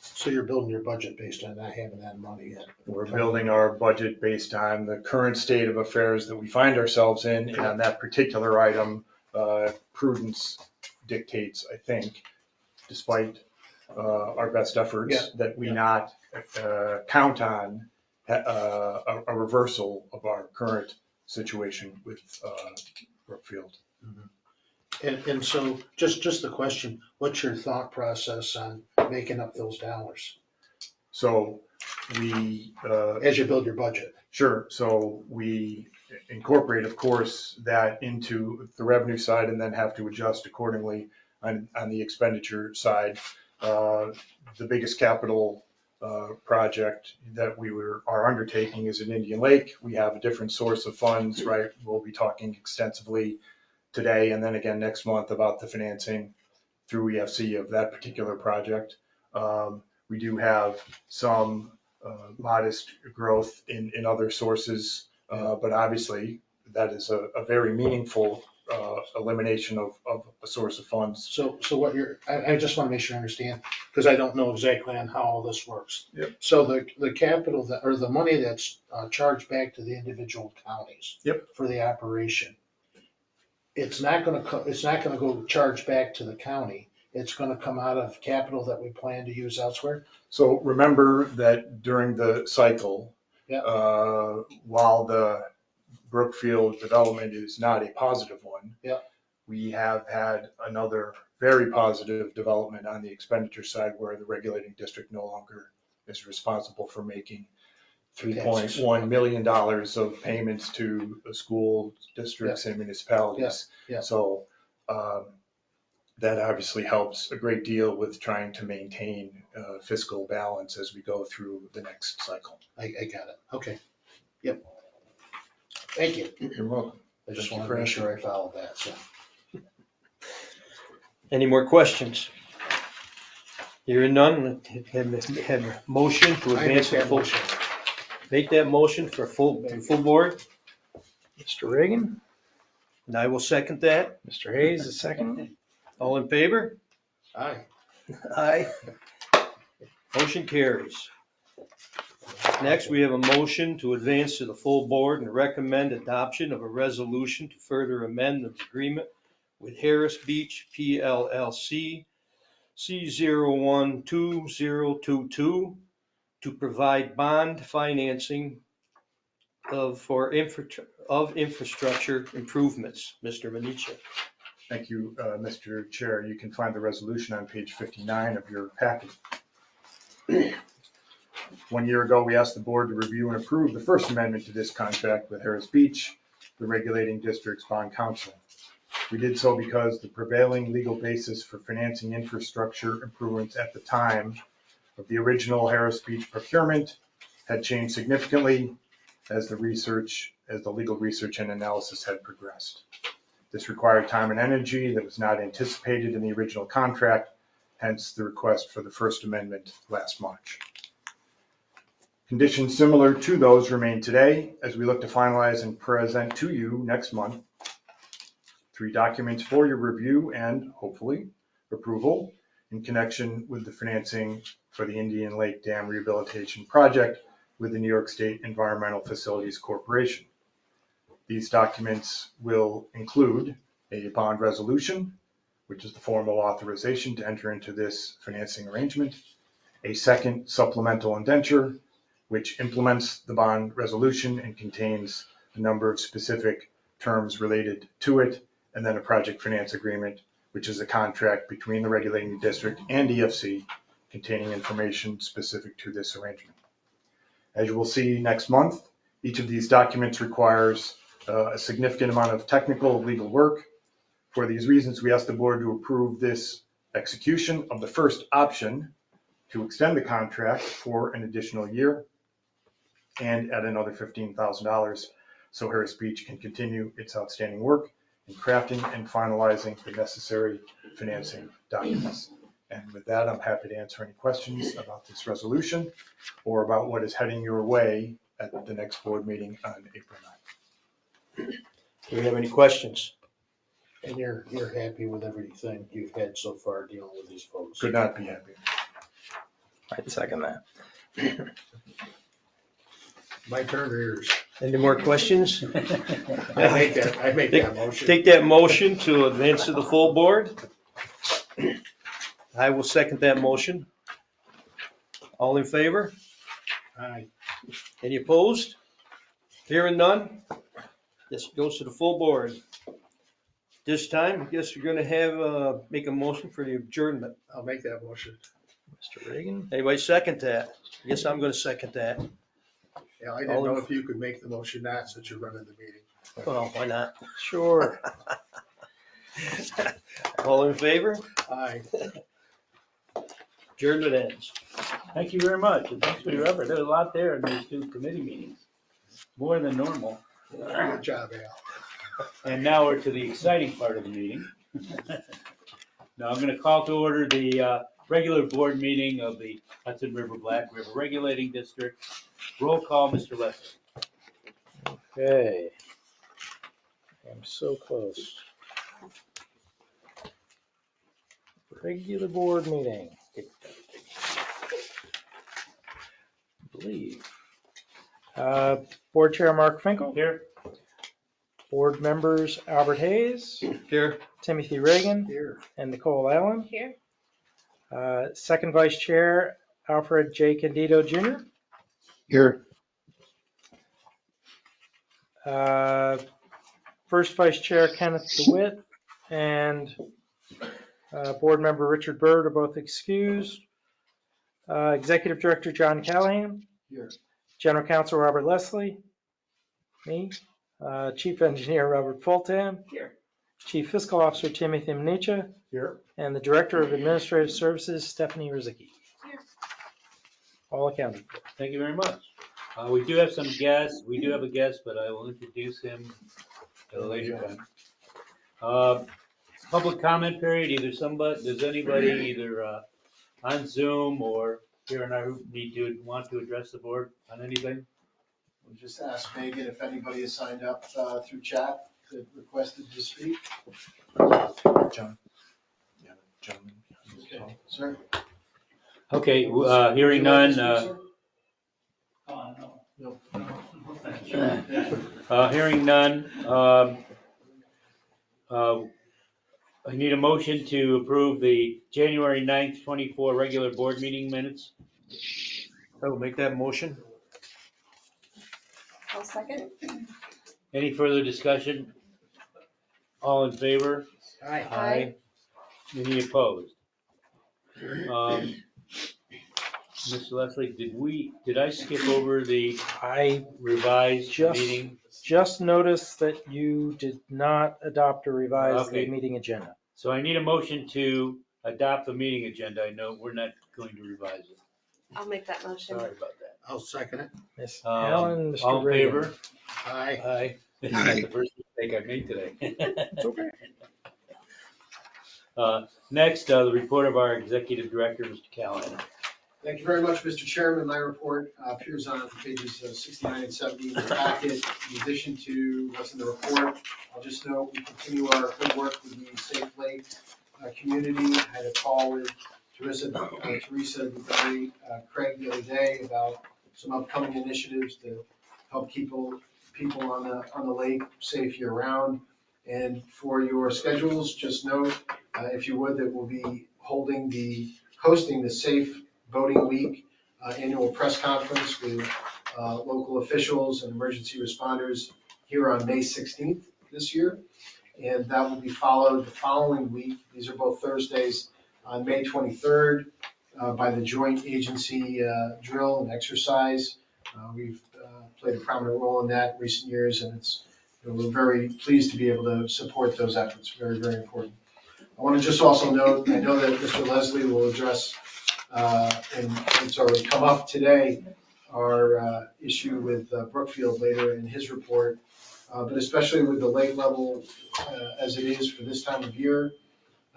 So you're building your budget based on not having that money yet? We're building our budget based on the current state of affairs that we find ourselves in, and on that particular item, prudence dictates, I think, despite our best efforts, that we not count on a reversal of our current situation with Brookfield. Mm-hmm. And so just the question, what's your thought process on making up those dollars? So we, as you build your budget. Sure. So we incorporate, of course, that into the revenue side and then have to adjust accordingly on the expenditure side. The biggest capital project that we are undertaking is in Indian Lake. We have a different source of funds, right? We'll be talking extensively today and then again next month about the financing through EFC of that particular project. We do have some modest growth in other sources, but obviously that is a very meaningful elimination of a source of funds. So what I just want to make sure I understand, because I don't know exactly on how all this works. Yep. So the capital that, or the money that's charged back to the individual counties. Yep. For the operation, it's not gonna go charge back to the county. It's gonna come out of capital that we plan to use elsewhere. So remember that during the cycle, Yeah. while the Brookfield development is not a positive one. Yeah. We have had another very positive development on the expenditure side where the regulating district no longer is responsible for making $3.1 million of payments to the school districts and municipalities. Yeah. So that obviously helps a great deal with trying to maintain fiscal balance as we go through the next cycle. I got it. Okay. Yep. Thank you. You're welcome. I just Thank you wanted for to make asking. sure I followed that, so. Any more questions? Hearing none, have a motion to I advance make the that full, motion. make that motion for the full board, Mr. Reagan, and I will second that. Mr. Hayes, the second. All in favor? Aye. Aye. Motion carries. Next, we have a motion to advance to the full board and recommend adoption of a resolution to further amend the agreement with Harris Beach PLLC C012022 to provide bond financing of infrastructure improvements. Mr. Minichia. Thank you, Mr. Chair. You can find the resolution on page 59 of your packet. 1 year ago, we asked the board to review and approve the first amendment to this contract with Harris Beach, the regulating district's bond counsel. We did so because the prevailing legal basis for financing infrastructure improvements at the time of the original Harris Beach procurement had changed significantly as the legal research and analysis had progressed. This required time and energy that was not anticipated in the original contract, hence the request for the First Amendment last March. Conditions similar to those remain today as we look to finalize and present to you next month 3 documents for your review and hopefully approval in connection with the financing for the Indian Lake Dam Rehabilitation Project with the New York State Environmental Facilities Corporation. These documents will include a bond resolution, which is the formal authorization to enter into this financing arrangement, a second supplemental indenture, which implements the bond resolution and contains a number of specific terms related to it, and then a project finance agreement, which is a contract between the regulating district and EFC containing information specific to this arrangement. As you will see next month, each of these documents requires a significant amount of technical legal work. For these reasons, we ask the board to approve this execution of the first option to extend the contract for an additional year and at another $15,000 so Harris Beach can continue its outstanding work in crafting and finalizing the necessary financing documents. And with that, I'm happy to answer any questions about this resolution or about what is heading your way at the next board meeting on April 9th. Do we have any questions? And you're happy with everything you've had so far dealing with these folks? Could not be happier. I'd second that. My turn or yours? Any more questions? I make that motion. Take that motion to advance to the full board. I will second that motion. All in favor? Aye. Any opposed? Hearing none? This goes to the full board. This time, I guess we're gonna have, make a motion for the adjournment. I'll make that motion. Mr. Reagan, Anybody second that? I guess I'm gonna second that. Yeah, I didn't know if you could make the motion now since you're running the meeting. Well, why not? sure. All in favor? Aye. Adjournment ends. Thank you very much, and thanks for your effort. There's a lot there in these 2 committee meetings, more than normal. Good job, Al. And now we're to the exciting part of the meeting. Now I'm going to call to order the regular board meeting of the Hudson River Black River Regulating District. Roll call, Mr. Leslie. Okay. I'm so close. Regular board meeting. I believe. Board Chair Mark Finkel. Here. Board members Albert Hayes, Here. Timothy Reagan, Here. and Nicole Allen. Here. Second Vice Chair Alfred J. Candido Jr. Here. First Vice Chair Kenneth DeWitt and Board Member Richard Byrd are both excused. Executive Director John Callahan. Here. General Counsel Robert Leslie. Me. Chief Engineer Robert Fulton. Here. Chief Fiscal Officer Timothy Minicha. Here. And the Director of Administrative Services Stephanie Rizicki. Here. All accounted for. Thank you very much. We do have some guests. We do have a guest, but I will introduce him at a later time. Public comment period, either somebody, does anybody either on Zoom or here in our want to address the board on anything? We'll just ask Megan if anybody has signed up through chat that requested to speak. John. Yeah, John. Okay, sir. Okay, hearing none, No. hearing none, I need a motion to approve the January 9th, 24 regular board meeting minutes. I will make that motion. I'll second. Any further discussion? All in favor? Aye. Any opposed? Mr. Leslie, did I skip over the I revised Just- meeting? just noticed that you did not adopt or revise the Okay. meeting agenda. So I need a motion to adopt the meeting agenda. I know we're not going to revise it. I'll make that motion. Sorry about that. I'll second it. Miss Allen, All Mr. in Reagan. favor? Aye. Aye. Aye. The first mistake I made today. It's okay. Next, the report of our executive director, Mr. Callahan. Thank you very much, Mr. Chairman. My report appears on pages 69 and 70 in the packet. In addition to what's in the report, I'll just note we continue our good work with the Safe Lake community. I had a call with Teresa DeBerry, Craig the other day about some upcoming initiatives to help people on the lake safe year round. And for your schedules, just note, if you would, that we'll be hosting the Safe Voting Week annual press conference with local officials and emergency responders here on May 16th this year. And that will be followed the following week. These are both Thursdays on May 23rd by the joint agency drill and exercise. We've played a prominent role in that in recent years, and we're very pleased to be able to support those efforts. Very, very important. I want to just also note, I know that Mr. Leslie will address, and it's already come up today, our issue with Brookfield later in his report, but especially with the lake level as it is for this time of year.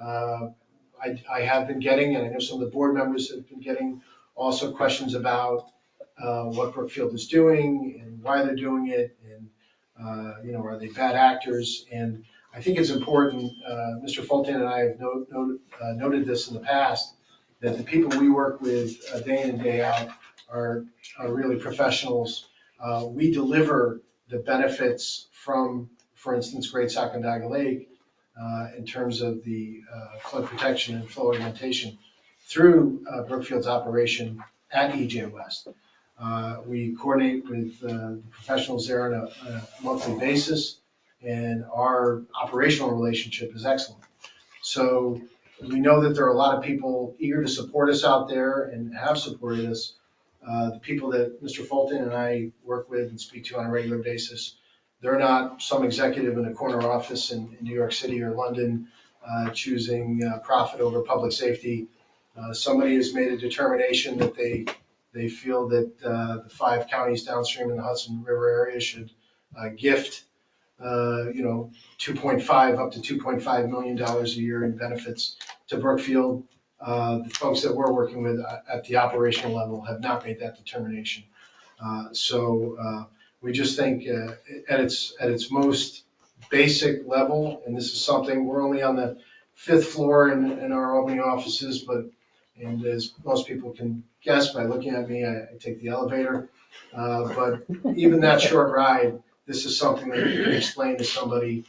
I have been getting, and I know some of the board members have been getting also questions about what Brookfield is doing and why they're doing it, and are they bad actors? And I think it's important, Mr. Fulton and I have noted this in the past, that the people we work with day in and day out are really professionals. We deliver the benefits from, for instance, Great Sacandaga Lake in terms of the flood protection and flow augmentation through Brookfield's operation at EJ West. We coordinate with the professionals there on a monthly basis, and our operational relationship is excellent. So we know that there are a lot of people eager to support us out there and have supported us. The people that Mr. Fulton and I work with and speak to on a regular basis, they're not some executive in a corner office in New York City or London choosing profit over public safety. Somebody has made a determination that they feel that the 5 counties downstream in the Hudson River area should gift 2.5 up to $2.5 million a year in benefits to Brookfield. The folks that we're working with at the operational level have not made that determination. So we just think at its most basic level, and this is something, we're only on the 5th floor in our Albany offices, and as most people can guess by looking at me, I take the elevator. But even that short ride, this is something that you can explain to somebody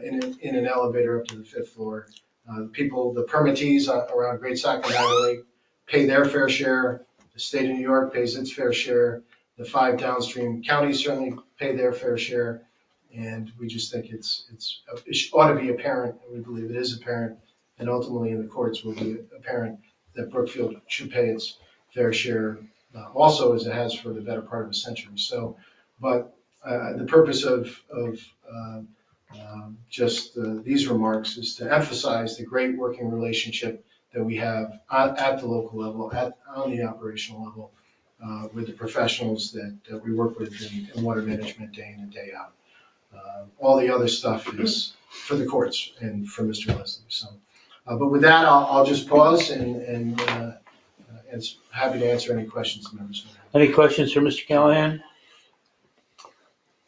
in an elevator up to the 5th floor. The permittees around Great Sac and Iowa Lake pay their fair share. The state of New York pays its fair share. The 5 downstream counties certainly pay their fair share. And we just think it ought to be apparent, and we believe it is apparent, and ultimately in the courts will be apparent that Brookfield should pay its fair share also, as it has for the better part of a century. So, but the purpose of these remarks is to emphasize the great working relationship that we have at the local level, on the operational level, with the professionals that we work with in water management day in and day out. All the other stuff is for the courts and for Mr. Leslie. So, but with that, I'll just pause and happy to answer any questions the members have. Any questions for Mr. Callahan?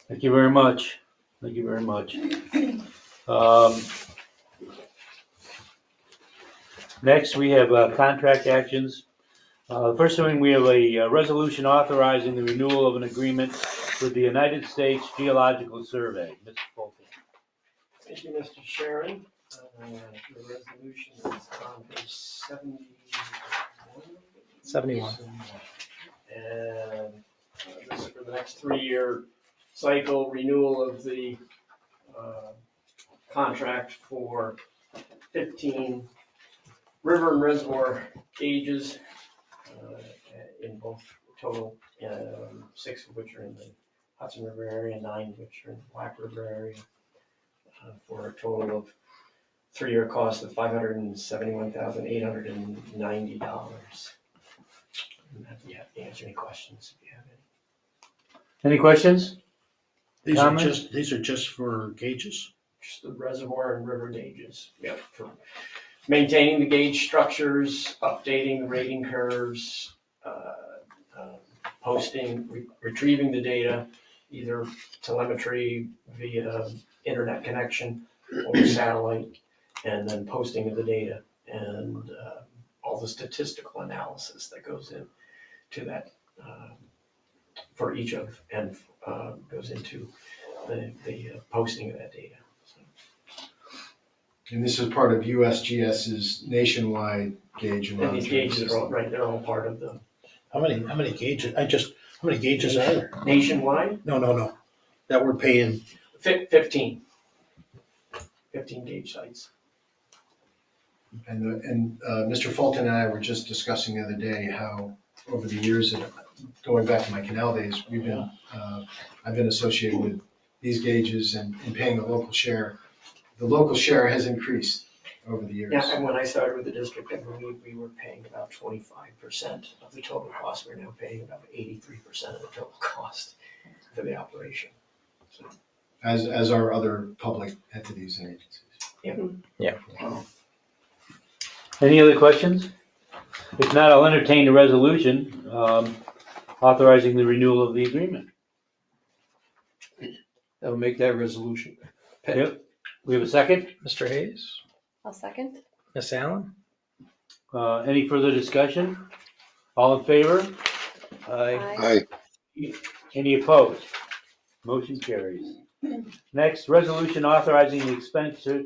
Thank you very much. Thank you very much. Next, we have contract actions. First thing, we have a resolution authorizing the renewal of an agreement with the United States Geological Survey. Mr. Fulton. Thank you, Mr. Sharon. The resolution is on page 71. And this is for the next 3-year cycle renewal of the contract for 15 river and reservoir gauges in both total, 6 of which are in the Hudson River area, 9 of which are in the Black River area, for a total of 3-year cost of $571,890. I'd be happy to answer any questions if you have any. Any questions? These are just for gauges? Just the reservoir and river gauges. Yep, for maintaining the gauge structures, updating the rating curves, posting, retrieving the data, either telemetry via internet connection or satellite, and then posting of the data and all the statistical analysis that goes into that for each of, and goes into the posting of that data. So. And this is part of USGS's nationwide gauge. And these gauges are all, right, they're all part of the. How many gauges? How many gauges are there? Nationwide? No. That we're paying. 15 gauge sites. And Mr. Fulton and I were just discussing the other day how over the years, going back to my canal days, I've been associated with these gauges and paying the local share. The local share has increased over the years. Yeah, and when I started with the district, we were paying about 25% of the total cost. We're now paying about 83% of the total cost for the operation. So. As are other public entities and agencies. Yeah. Any other questions? If not, I'll entertain the resolution authorizing the renewal of the agreement. I will make that resolution. Yep. We have a second? Mr. Hayes? I'll second. Miss Allen? Any further discussion? All in favor? Aye. Any opposed? Motion carries. Next, resolution authorizing the expenditure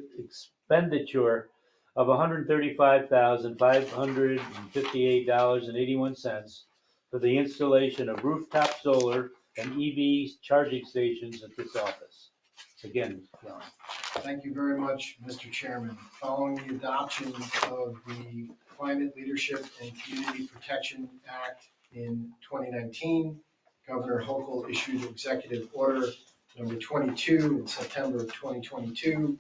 of $135,558.81 for the installation of rooftop solar and EV charging stations at this office. Again, John. Thank you very much, Mr. Chairman. Following the adoption of the Climate Leadership and Community Protection Act in 2019, Governor Hochul issued Executive Order number 22 in September of 2022,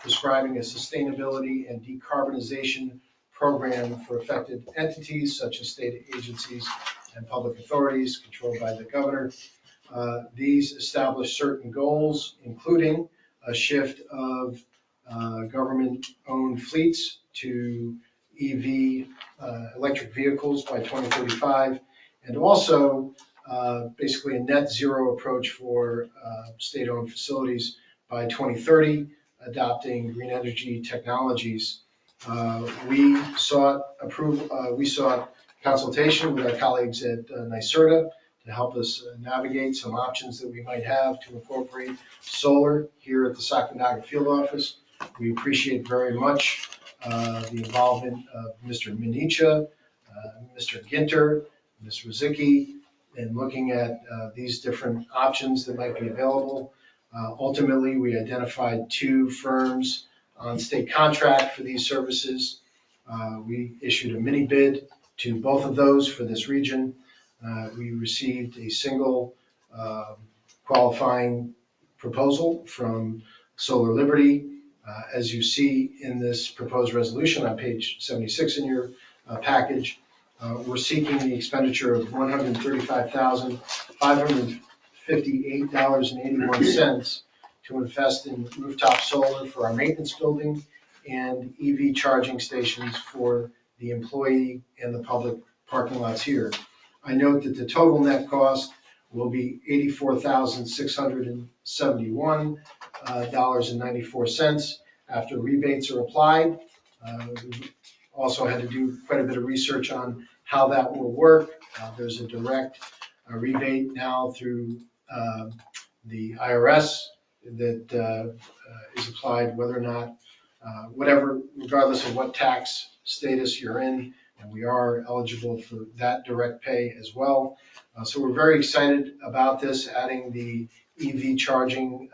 prescribing a sustainability and decarbonization program for affected entities such as state agencies and public authorities controlled by the governor. These establish certain goals, including a shift of government-owned fleets to EV, electric vehicles by 2035, and also basically a net zero approach for state-owned facilities by 2030, adopting green energy technologies. We sought consultation with our colleagues at NYSERDA to help us navigate some options that we might have to incorporate solar here at the Sacandaga Field Office. We appreciate very much the involvement of Mr. Minicha, Mr. Ginter, Ms. Rozicki, in looking at these different options that might be available. Ultimately, we identified 2 firms on state contract for these services. We issued a mini bid to both of those for this region. We received a single qualifying proposal from Solar Liberty. As you see in this proposed resolution on page 76 in your package, we're seeking the expenditure of $135,558.81 to invest in rooftop solar for our maintenance building and EV charging stations for the employee and the public parking lots here. I note that the total net cost will be $84,671.94 after rebates are applied. We've also had to do quite a bit of research on how that will work. There's a direct rebate now through the IRS that is applied whether or not, regardless of what tax status you're in, and we are eligible for that direct pay as well. So we're very excited about this, adding the EV charging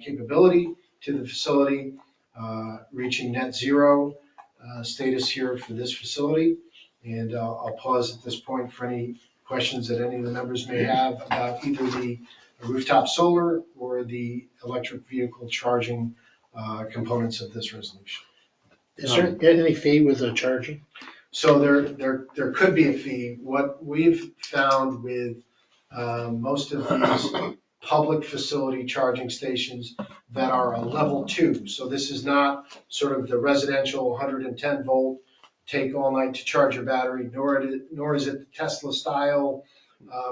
capability to the facility, reaching net zero status here for this facility. And I'll pause at this point for any questions that any of the members may have about either the rooftop solar or the electric vehicle charging components of this resolution. Is there any fee with the charging? So there could be a fee. What we've found with most of these public facility charging stations that are a level 2, so this is not sort of the residential 110 volt, take all night to charge your battery, nor is it the Tesla style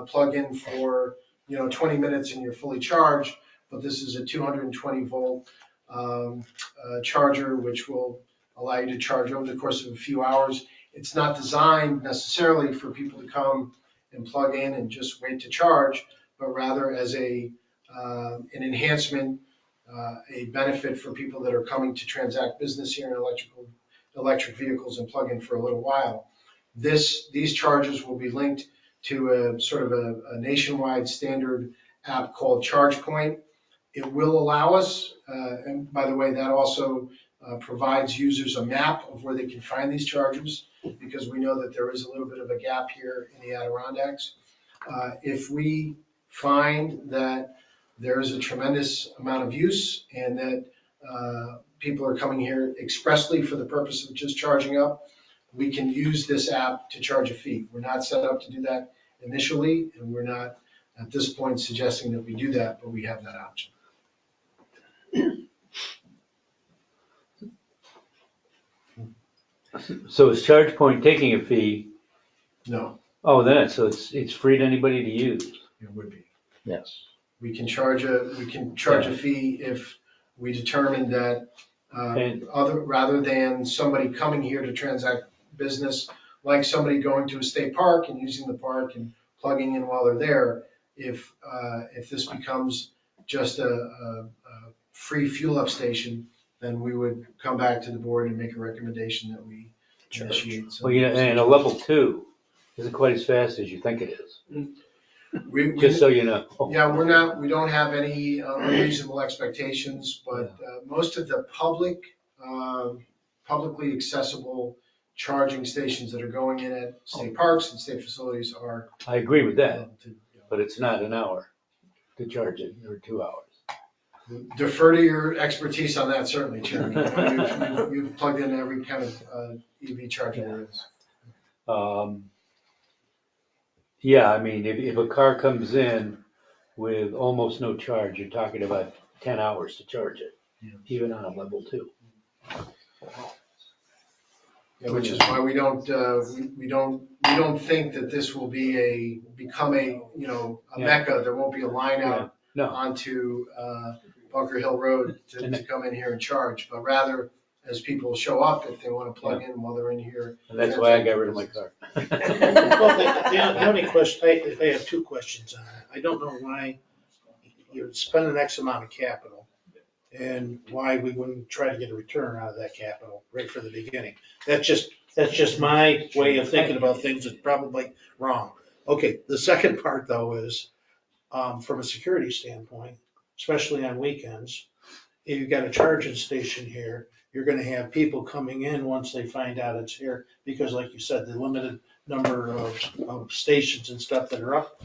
plug in for 20 minutes and you're fully charged, but this is a 220 volt charger which will allow you to charge over the course of a few hours. It's not designed necessarily for people to come and plug in and just wait to charge, but rather as an enhancement, a benefit for people that are coming to transact business here in electric vehicles and plug in for a little while. These chargers will be linked to a sort of a nationwide standard app called ChargePoint. It will allow us, and by the way, that also provides users a map of where they can find these chargers, because we know that there is a little bit of a gap here in the Adirondacks. If we find that there is a tremendous amount of use and that people are coming here expressly for the purpose of just charging up, we can use this app to charge a fee. We're not set up to do that initially, and we're not at this point suggesting that we do that, but we have that option. So is ChargePoint taking a fee? No, Oh, then, so it's free to anybody to use. it would be. Yes. We can charge a fee if we determine that rather than somebody coming here to transact business, like somebody going to a state park and using the park and plugging in while they're there, if this becomes just a free fuel up station, then we would come back to the board and make a recommendation that we initiate. Well, and a level 2 isn't quite as fast as you think it is. Just so you know. Yeah, we don't have any unreasonable expectations, but most of the publicly accessible charging stations that are going in at state parks and state facilities are. I agree with that, but it's not an hour to charge it, or 2 hours. Defer to your expertise on that, certainly, Chairman. You've plugged in every kind of EV charger there is. Yeah, I mean, if a car comes in with almost no charge, you're talking about 10 hours to charge it, even on a level 2. Yeah, which is why we don't think that this will become a mecca. There won't be a line out No, onto Bunker Hill Road to come in here and charge, but rather as people show up, if they want to plug in while they're in here. and that's why I got rid of my car. Well, the only question, I have two questions on it. I don't know why you spend an X amount of capital and why we wouldn't try to get a return out of that capital right from the beginning. That's just my way of thinking about things. It's probably wrong. Okay, the second part though is, from a security standpoint, especially on weekends, if you've got a charging station here, you're gonna have people coming in once they find out it's here, because like you said, the limited number of stations and stuff that are up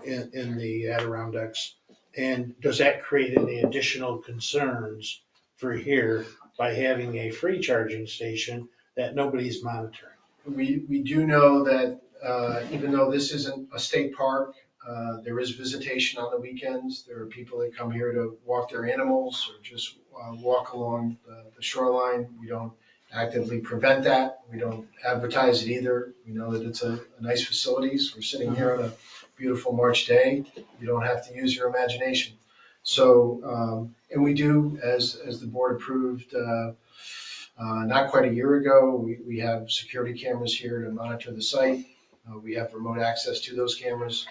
in the Adirondacks. And does that create any additional concerns for here by having a free charging station that nobody's monitoring? We do know that even though this isn't a state park, there is visitation on the weekends. There are people that come here to walk their animals or just walk along the shoreline. We don't actively prevent that. We don't advertise it either. We know that it's a nice facilities. We're sitting here on a beautiful March day. You don't have to use your imagination. So, and we do, as the board approved not quite a year ago, we have security cameras here to monitor the site. We have remote access to those cameras.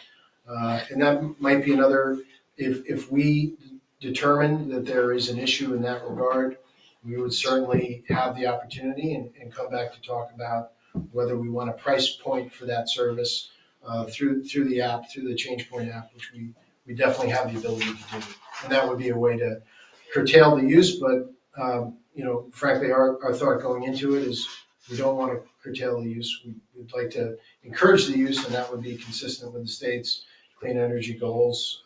And that might be another, if we determine that there is an issue in that regard, we would certainly have the opportunity and come back to talk about whether we want a price point for that service through the app, through the ChangePoint app, which we definitely have the ability to do. And that would be a way to curtail the use, but frankly, our thought going into it is we don't want to curtail the use. We'd like to encourage the use, and that would be consistent with the state's clean energy goals,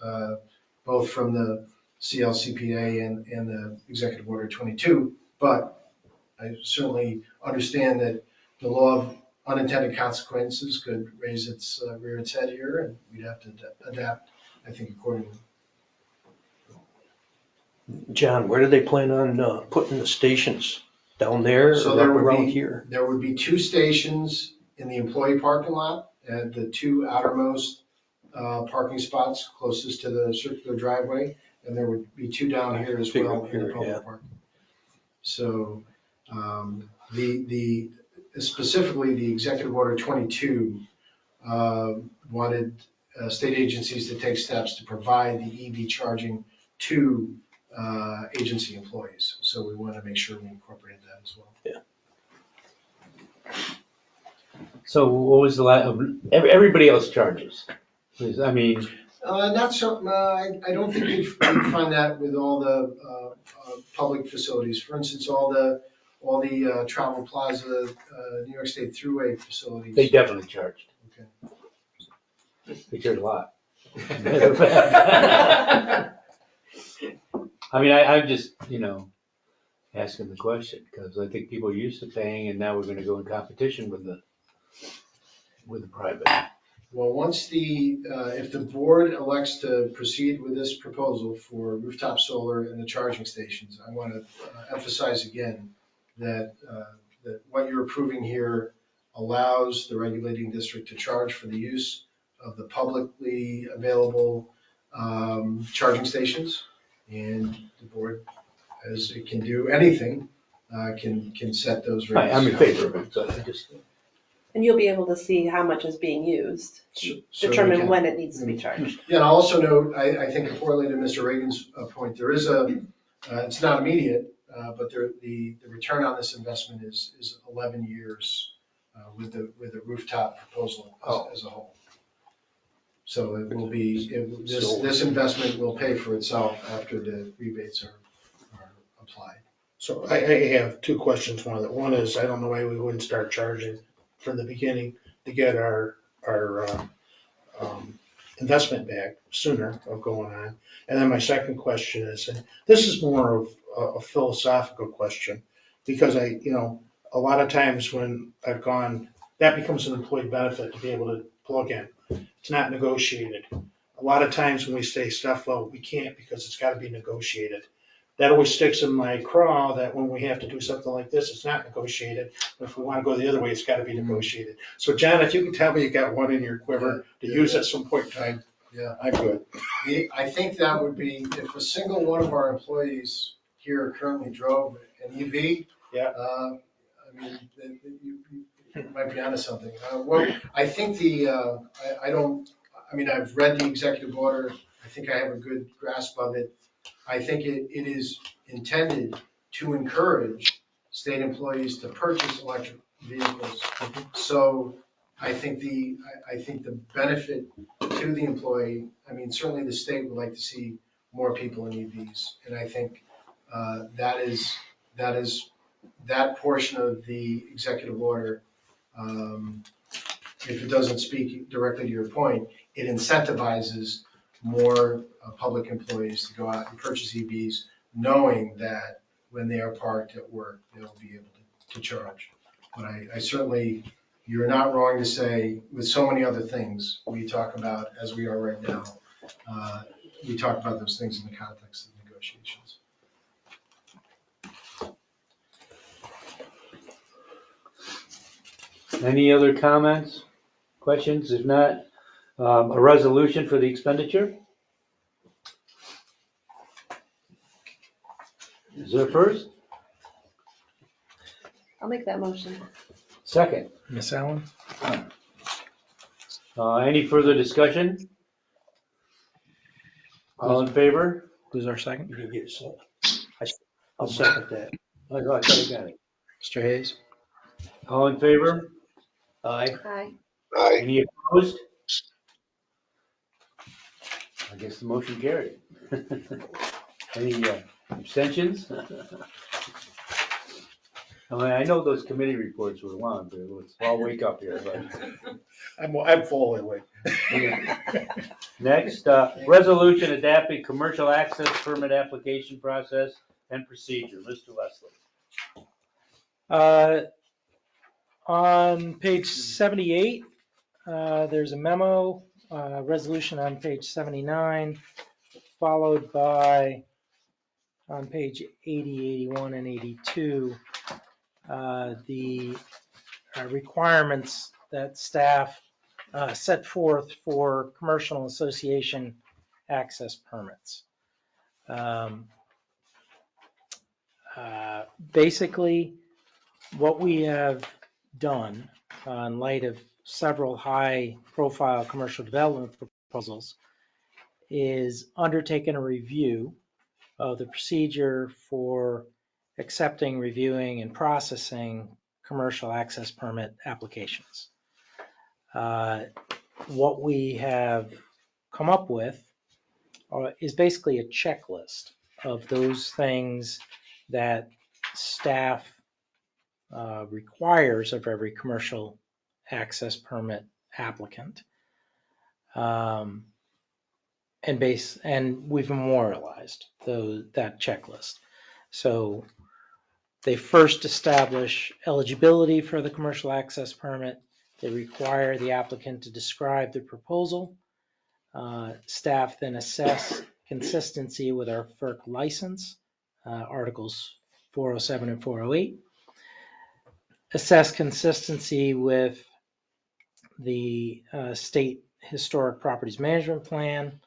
both from the CLCPA and the Executive Order 22. But I certainly understand that the law of unintended consequences could rear its head here, and we'd have to adapt, I think, accordingly. John, where do they plan on putting the stations? Down there So or there up would around be- here? There would be 2 stations in the employee parking lot at the 2 outermost parking spots closest to the circular driveway, and there would be 2 down here as well in the public parking. So specifically the Executive Order 22 wanted state agencies to take steps to provide the EV charging to agency employees. So we want to make sure we incorporate that as well. So what was the last, everybody else charges? I mean, Not so, I don't think you'd find that with all the public facilities. For instance, all the Travel Plaza, New York State Thruway facilities. they definitely charged. Okay. They charge a lot. I mean, I'm just, asking the question, because I think people are used to paying, and now we're gonna go in competition with the private. Well, once if the board elects to proceed with this proposal for rooftop solar and the charging stations, I want to emphasize again that what you're approving here allows the regulating district to charge for the use of the publicly available charging stations. And the board, as it can do anything, can set those rates. I'm in favor of it, so I just. And you'll be able to see how much is being used, So we determine can- when it needs to be charged. Yeah, and I'll also note, I think importantly to Mr. Reagan's point, there is it's not immediate, but the return on this investment is 11 years with the rooftop proposal as a whole. So it will be, this investment will pay for itself after the rebates are applied. So I have 2 questions. One is, I don't know why we wouldn't start charging from the beginning to get our investment back sooner of going on. And then my second question is, and this is more of a philosophical question, because a lot of times when I've gone, that becomes an employee benefit to be able to plug in. It's not negotiated. A lot of times when we say stuff, well, we can't because it's gotta be negotiated. That always sticks in my craw that when we have to do something like this, it's not negotiated. But if we wanna go the other way, it's gotta be negotiated. So John, if you can tell me you got one in your quiver to use at some point in time, Yeah. I'm good. I think that would be, if a single one of our employees here currently drove an EV. Yeah. I mean, you might be onto something. Well, I think I've read the executive order. I think I have a good grasp of it. I think it is intended to encourage state employees to purchase electric vehicles. So I think the benefit to the employee, I mean, certainly the state would like to see more people in EVs. And I think that portion of the executive order, if it doesn't speak directly to your point, it incentivizes more public employees to go out and purchase EVs, knowing that when they are parked at work, they'll be able to charge. But I certainly, you're not wrong to say, with so many other things we talk about, as we are right now, we talk about those things in the context of negotiations. Any other comments, questions? If not, a resolution for the expenditure? Is there a first? I'll make that motion. Second. Miss Allen? Any further discussion? All in favor? Who's our second? You can get yourself. I'll second that. I thought you got it. Mr. Hayes? All in favor? Aye. Aye. Aye. Any opposed? I guess the motion carried. Any abstentions? I mean, I know those committee reports were long, but let's all wake up here. But I'm full anyway. next, resolution adapting commercial access permit application process and procedure. Mr. Leslie. On page 78, there's a memo, resolution on page 79, followed by on page 80, 81, and 82, the requirements that staff set forth for commercial association access permits. Basically, what we have done in light of several high-profile commercial development proposals is undertaken a review of the procedure for accepting, reviewing, and processing commercial access permit applications. What we have come up with is basically a checklist of those things that staff requires of every commercial access permit applicant. And we've memorialized that checklist. So they first establish eligibility for the commercial access permit. They require the applicant to describe the proposal. Staff then assess consistency with our FERC license, Articles 407 and 408. Assess consistency with the State Historic Properties Management Plan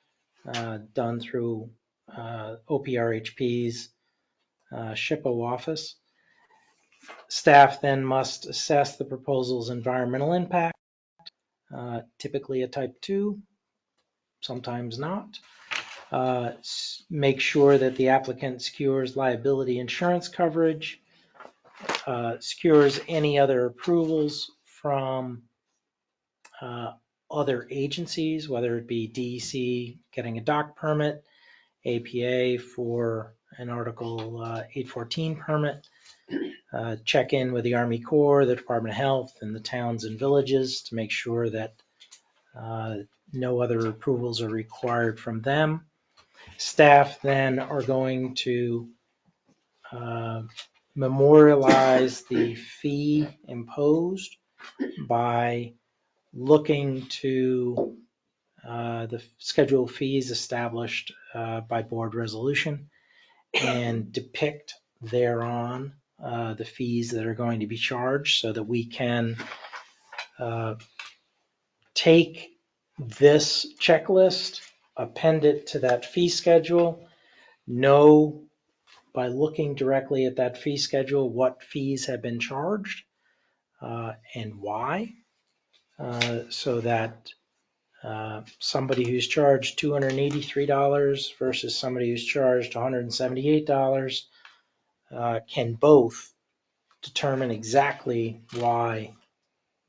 done through OPRHP's SHPO office. Staff then must assess the proposal's environmental impact, typically a type 2, sometimes not. Make sure that the applicant secures liability insurance coverage, secures any other approvals from other agencies, whether it be DEC getting a dock permit, APA for an Article 814 permit, check in with the Army Corps, the Department of Health, and the towns and villages to make sure that no other approvals are required from them. Staff then are going to memorialize the fee imposed by looking to the schedule of fees established by board resolution and depict thereon the fees that are going to be charged so that we can take this checklist, append it to that fee schedule, know by looking directly at that fee schedule what fees have been charged and why, so that somebody who's charged $283 versus somebody who's charged $178 can both determine exactly why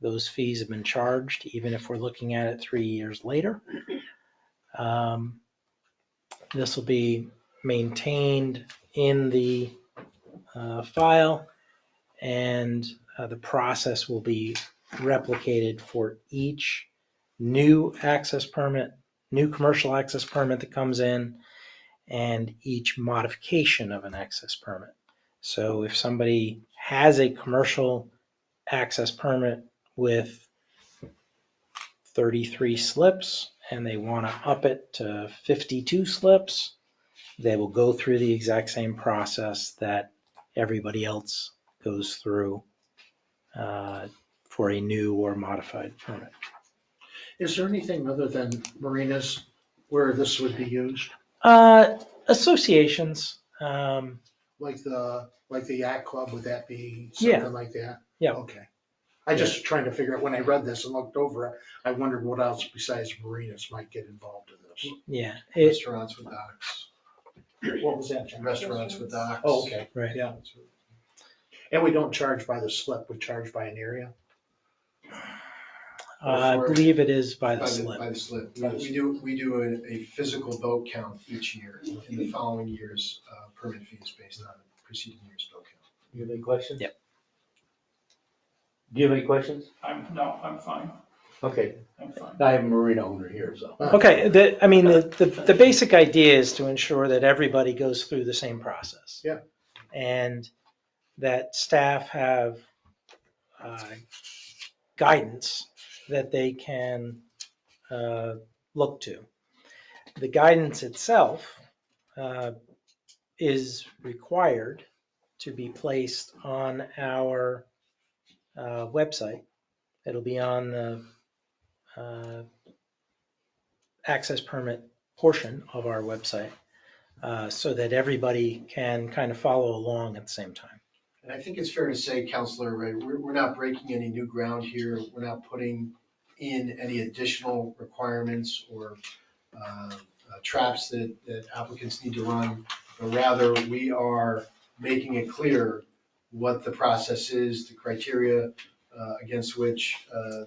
those fees have been charged, even if we're looking at it 3 years later. This will be maintained in the file, and the process will be replicated for each new access permit, new commercial access permit that comes in, and each modification of an access permit. So if somebody has a commercial access permit with 33 slips and they want to up it to 52 slips, they will go through the exact same process that everybody else goes through for a new or modified permit. Is there anything other than marinas where this would be used? Associations. Like the yacht club, would that be Yeah. something like that? Yeah. Okay. I just trying to figure out, when I read this and looked over it, I wondered what else besides marinas might get involved in this. Yeah. Restaurants with docks. What was that, John? Restaurants with docks. Oh, okay. Right. Yeah. And we don't charge by the slip, we charge by an area? I believe it is by the slip. By the slip. We do a physical boat count each year, in the following year's permit fees based on preceding year's boat count. You have any questions? Yep. Do you have any questions? I'm fine. Okay, I'm fine. I have a marina owner here, so. Okay, the basic idea is to ensure that everybody goes through the same process. Yeah. And that staff have guidance that they can look to. The guidance itself is required to be placed on our website. It'll be on the access permit portion of our website so that everybody can kind of follow along at the same time. And I think it's fair to say, Counselor, right, we're not breaking any new ground here. We're not putting in any additional requirements or traps that applicants need to run, but rather we are making it clear what the process is, the criteria against which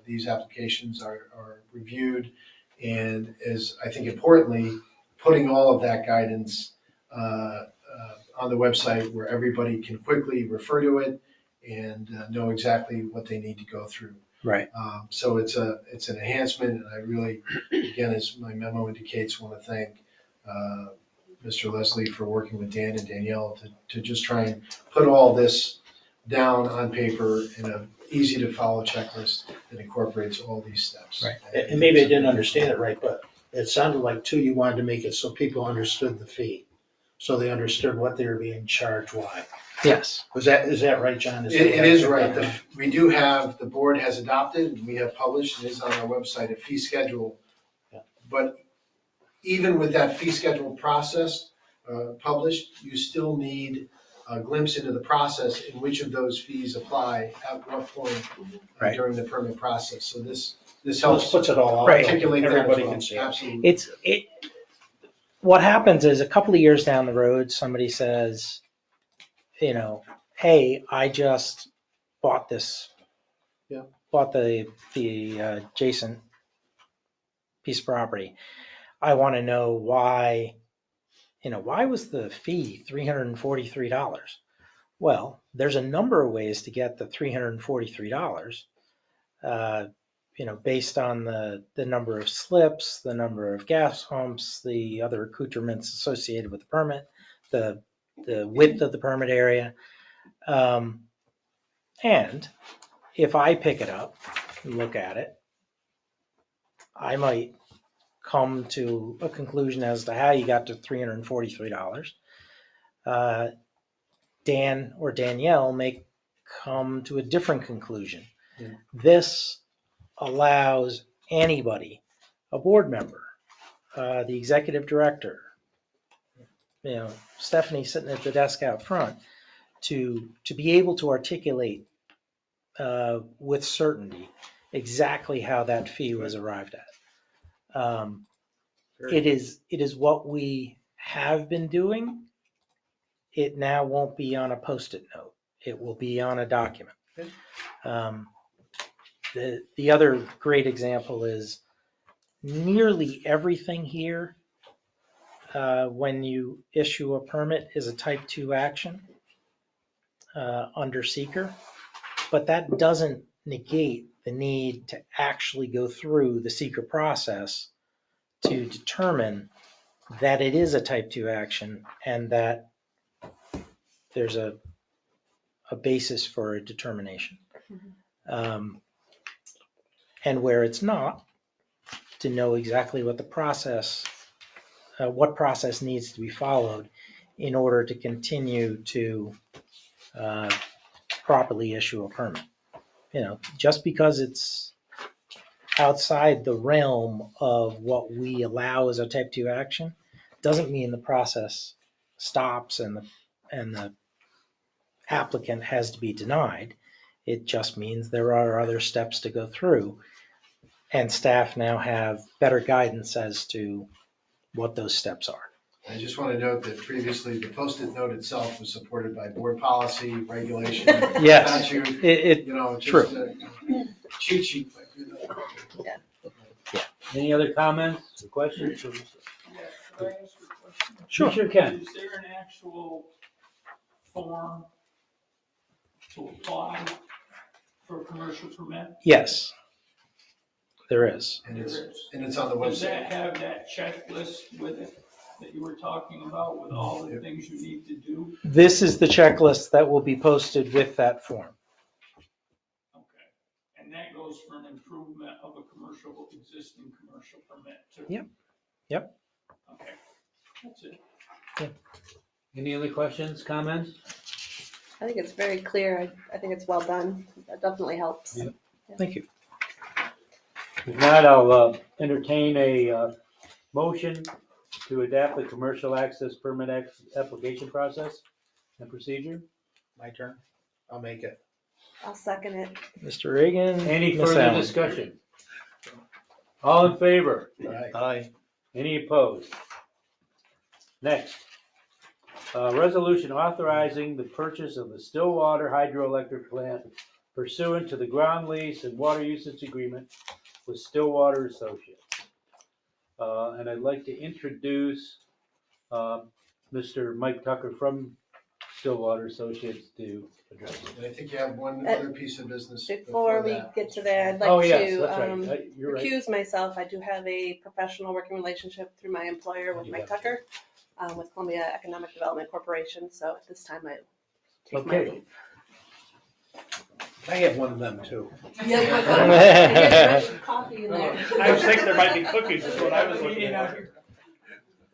these applications are reviewed, and as I think importantly, putting all of that guidance on the website where everybody can quickly refer to it and know exactly what they need to go through. Right. So it's an enhancement, and I really, again, as my memo indicates, want to thank Mr. Leslie for working with Dan and Danielle to just try and put all this down on paper in an easy to follow checklist that incorporates all these steps. Right. And maybe I didn't understand it right, but it sounded like too, you wanted to make it so people understood the fee. So they understood what they were being charged, why. Yes. Is that right, John? It is right. We do have, the board has adopted, and we have published, and is on our website, a fee schedule. Yeah. But even with that fee schedule process published, you still need a glimpse into the process in which of those fees apply at what point Right. during the permit process. So this This helps puts it all out. Right. articulate that as Everybody well. can see it. Absolutely. What happens is a couple of years down the road, somebody says, hey, I just bought this. Yeah. Bought the adjacent piece of property. I want to know why was the fee $343? Well, there's a number of ways to get the $343. Based on the number of slips, the number of gas pumps, the other accoutrements associated with the permit, the width of the permit area. And if I pick it up and look at it, I might come to a conclusion as to how you got to $343. Dan or Danielle may come to a different conclusion. Yeah. This allows anybody, a board member, the executive director, Stephanie sitting at the desk out front, to be able to articulate with certainty exactly how that fee was arrived at. It is what we have been doing. It now won't be on a Post-it note. It will be on a document. The other great example is nearly everything here, when you issue a permit, is a type 2 action under seeker, but that doesn't negate the need to actually go through the seeker process to determine that it is a type 2 action and that there's a basis for a determination. And where it's not, to know exactly what the process, what process needs to be followed in order to continue to properly issue a permit. Just because it's outside the realm of what we allow as a type 2 action doesn't mean the process stops and the applicant has to be denied. It just means there are other steps to go through, and staff now have better guidance as to what those steps are. I just want to note that previously the Post-it note itself was supported by board policy, regulation, Yes, statute, true. just a cheat sheet. Any other comments or questions? Could I ask a question? Sure. Sure can. Is there an actual form to apply for a commercial permit? Yes, there is. And it's on the Does that website. have that checklist with it that you were talking about, with all the things you need to do? This is the checklist that will be posted with that form. Okay. And that goes for an improvement of a existing commercial permit too? Yep. Okay, that's it. Any other questions, comments? I think it's very clear. I think it's well done. That definitely helps. Yeah. Thank you. If not, I'll entertain a motion to adapt the commercial access permit application process and procedure. My turn. I'll make it. I'll second it. Mr. Reagan. Any Ms. further Allen. discussion? All in favor? Aye. Any opposed? Next, resolution authorizing the purchase of the Stillwater hydroelectric plant pursuant to the ground lease and water usage agreement with Stillwater Associates. And I'd like to introduce Mr. Mike Tucker from Stillwater Associates to address it. And I think you have one other piece of business. Before we that. get to there, I'd Oh, like yes, to that's right. You're right. recuse myself. I do have a professional working relationship through my employer with You Mike have to. Tucker, with Columbia Economic Development Corporation. So at this time, I take my Okay. leave. I have one of them too. Yes, coffee in there. I was thinking there might be cookies, is what I was looking at.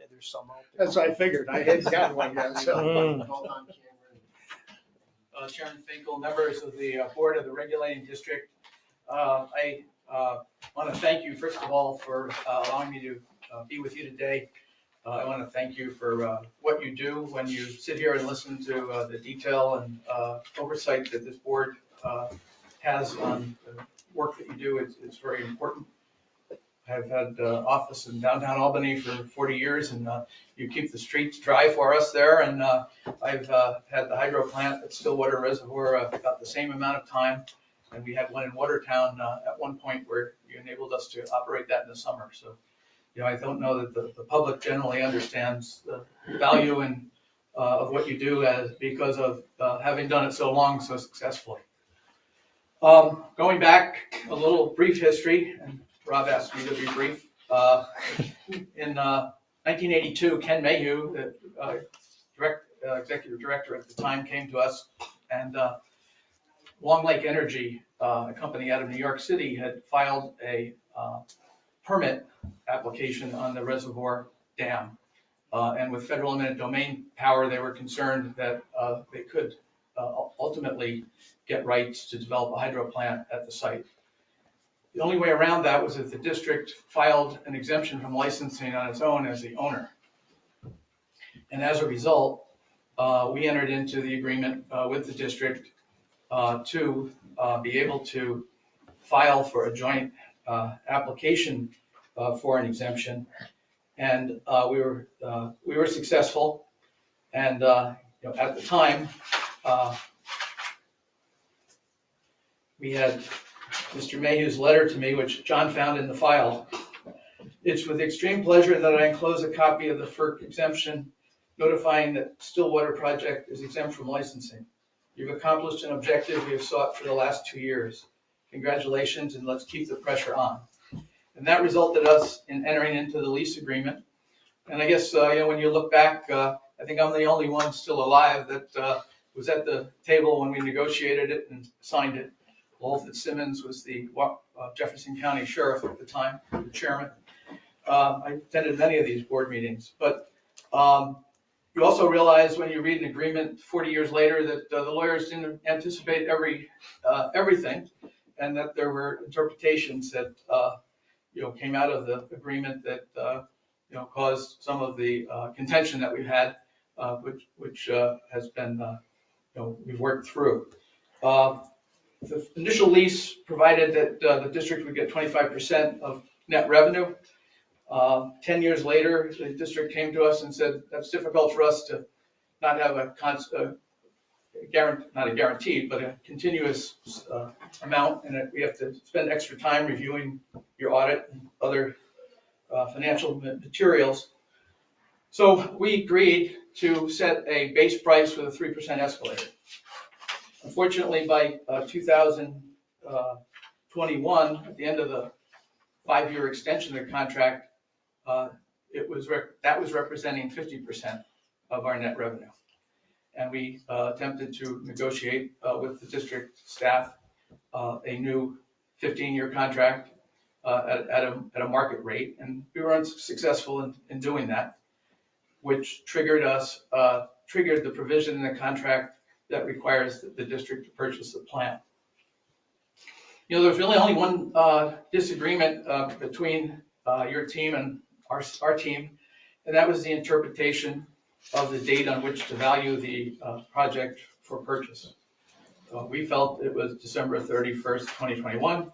There's some out there. That's what I figured. I hadn't gotten one yet, so. Hold on, Cameron. Chairman Finkel, members of the Board of the Regulating District. I want to thank you, first of all, for allowing me to be with you today. I want to thank you for what you do when you sit here and listen to the detail and oversight that this board has on the work that you do. It's very important. I've had office in downtown Albany for 40 years, and you keep the streets dry for us there. And I've had the hydro plant at Stillwater Reservoir about the same amount of time. And we had one in Watertown at one point where you enabled us to operate that in the summer. So, I don't know that the public generally understands the value and of what you do because of having done it so long, so successfully. Going back a little brief history, and Rob asked me to be brief. In 1982, Ken Mayhew, the executive director at the time, came to us, and Long Lake Energy, a company out of New York City, had filed a permit application on the reservoir dam. And with federal eminent domain power, they were concerned that they could ultimately get rights to develop a hydro plant at the site. The only way around that was if the district filed an exemption from licensing on its own as the owner. And as a result, we entered into the agreement with the district to be able to file for a joint application for an exemption. And we were successful. And at the time, we had Mr. Mayhew's letter to me, which John found in the file. It's with extreme pleasure that I enclose a copy of the FERC exemption notifying that Stillwater project is exempt from licensing. You've accomplished an objective we have sought for the last 2 years. Congratulations, and let's keep the pressure on. And that resulted us in entering into the lease agreement. And I guess, when you look back, I think I'm the only one still alive that was at the table when we negotiated it and signed it. Walt Fitzsimmons was the Jefferson County Sheriff at the time, the chairman. I attended many of these board meetings, but you also realize when you read an agreement 40 years later that the lawyers didn't anticipate everything, and that there were interpretations that came out of the agreement that caused some of the contention that we've had, which has been we've worked through. The initial lease provided that the district would get 25% of net revenue. 10 years later, the district came to us and said, that's difficult for us to not have not a guarantee, but a continuous amount, and that we have to spend extra time reviewing your audit and other financial materials. So we agreed to set a base price with a 3% escalator. Unfortunately, by 2021, at the end of the 5-year extension of the contract, that was representing 50% of our net revenue. And we attempted to negotiate with the district staff a new 15-year contract at a market rate, and we were unsuccessful in doing that, which triggered the provision in the contract that requires the district to purchase the plant. There's really only one disagreement between your team and our team, and that was the interpretation of the date on which to value the project for purchase. We felt it was December 31st, 2021.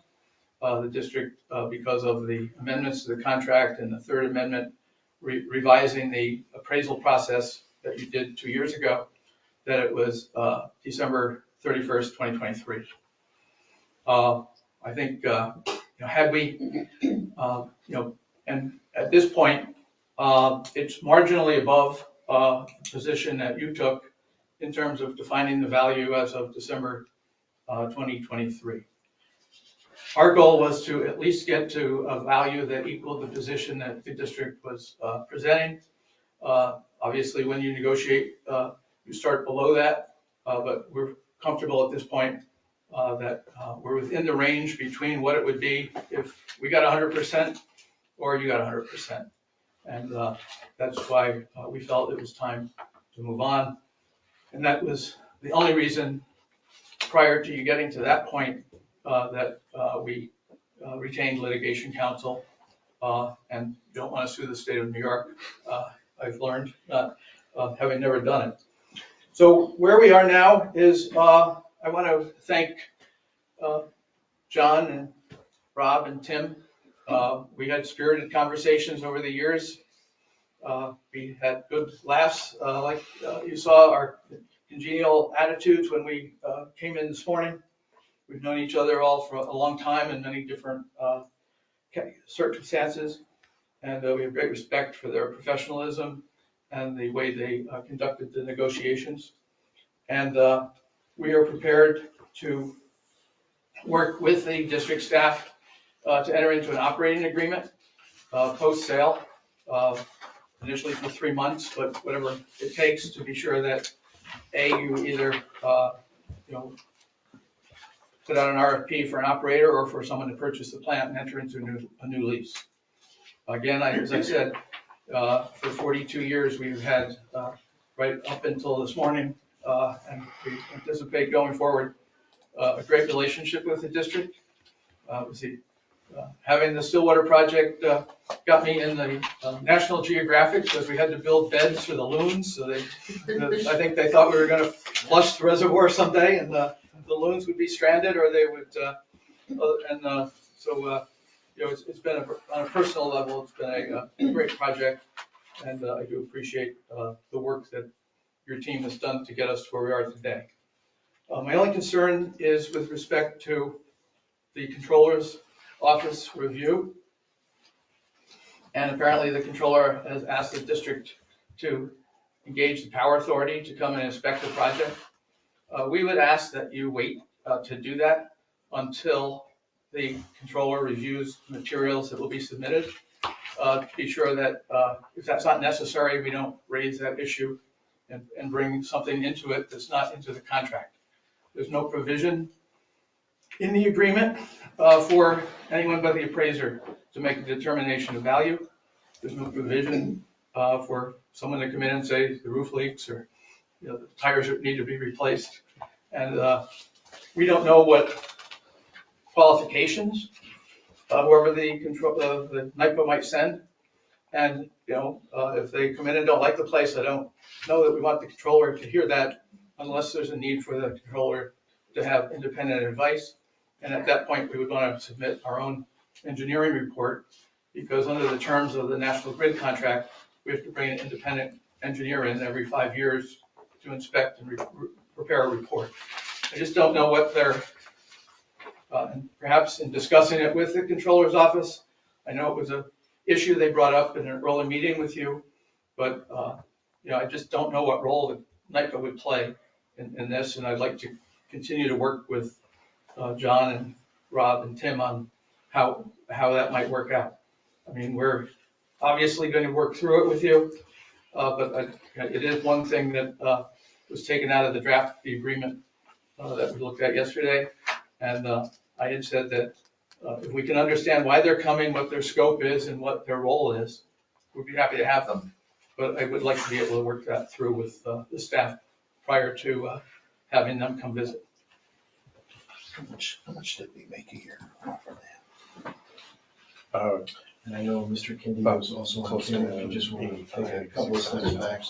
The district, because of the amendments to the contract and the third amendment revising the appraisal process that you did 2 years ago, that it was December 31st, 2023. I think, had we, and at this point, it's marginally above the position that you took in terms of defining the value as of December 2023. Our goal was to at least get to a value that equaled the position that the district was presenting. Obviously, when you negotiate, you start below that, but we're comfortable at this point that we're within the range between what it would be if we got 100% or you got 100%. And that's why we felt it was time to move on. And that was the only reason prior to you getting to that point that we retained litigation counsel and don't want to sue the state of New York. I've learned, having never done it. So where we are now is I want to thank John and Rob and Tim. We had spirited conversations over the years. We had good laughs, like you saw our congenial attitudes when we came in this morning. We've known each other all for a long time in many different circumstances, and we have great respect for their professionalism and the way they conducted the negotiations. And we are prepared to work with the district staff to enter into an operating agreement post-sale, initially for 3 months, but whatever it takes to be sure that you either put out an RFP for an operator or for someone to purchase the plant and enter into a new lease. Again, as I said, for 42 years, we've had, right up until this morning, and we anticipate going forward, a great relationship with the district. Having the Stillwater project got me in the National Geographic because we had to build beds for the loons. So I think they thought we were going to flush the reservoir someday, and the loons would be stranded, or they would. It's been on a personal level, it's been a great project, and I do appreciate the work that your team has done to get us to where we are today. My only concern is with respect to the controller's office review. And apparently the controller has asked the district to engage the power authority to come and inspect the project. We would ask that you wait to do that until the controller reviews materials that will be submitted. To be sure that if that's not necessary, we don't raise that issue and bring something into it that's not into the contract. There's no provision in the agreement for anyone but the appraiser to make a determination of value. There's no provision for someone to come in and say the roof leaks or the tires need to be replaced. And we don't know what qualifications whoever the NIPA might send. And if they come in and don't like the place, I don't know that we want the controller to hear that unless there's a need for the controller to have independent advice. And at that point, we would want to submit our own engineering report, because under the terms of the National Grid contract, we have to bring an independent engineer in every 5 years to inspect and prepare a report. I just don't know what they're, perhaps in discussing it with the controller's office, I know it was an issue they brought up in an early meeting with you, but I just don't know what role the NIPA would play in this, and I'd like to continue to work with John and Rob and Tim on how that might work out. I mean, we're obviously going to work through it with you, but it is one thing that was taken out of the draft, the agreement that we looked at yesterday. And I had said that if we can understand why they're coming, what their scope is, and what their role is, we'd be happy to have them. But I would like to be able to work that through with the staff prior to having them come visit. How much did we make a year for that? And I know Mr. Candido was also close to it. I just want to take a couple of steps back.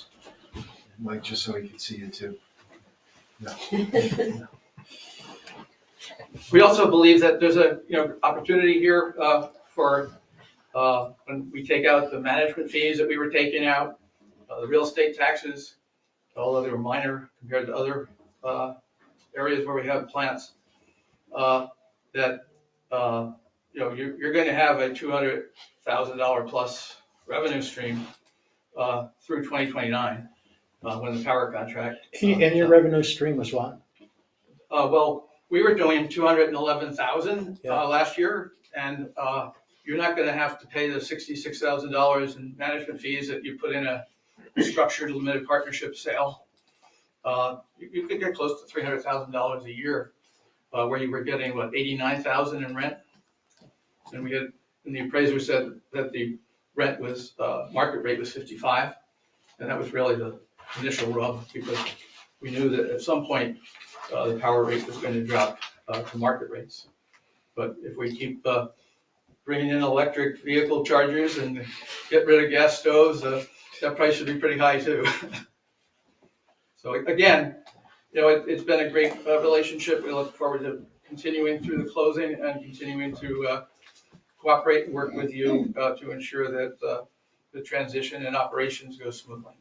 Mike, just so he could see you too. No. We also believe that there's a opportunity here for when we take out the management fees that we were taking out, the real estate taxes, although they were minor compared to other areas where we have plants, that you're going to have a $200,000 plus revenue stream through 2029 when the power contract. And your revenue stream was what? Well, we were doing 211,000 last year, and you're not going to have to pay the $66,000 in management fees that you put in a structured limited partnership sale. You could get close to $300,000 a year, where you were getting what, 89,000 in rent, and the appraiser said that the rent was market rate was 55, and that was really the initial rub, because we knew that at some point the power rate was going to drop to market rates. But if we keep bringing in electric vehicle chargers and get rid of gas stoves, that price should be pretty high too. So again, it's been a great relationship. We look forward to continuing through the closing and continuing to cooperate and work with you to ensure that the transition and operations go smoothly.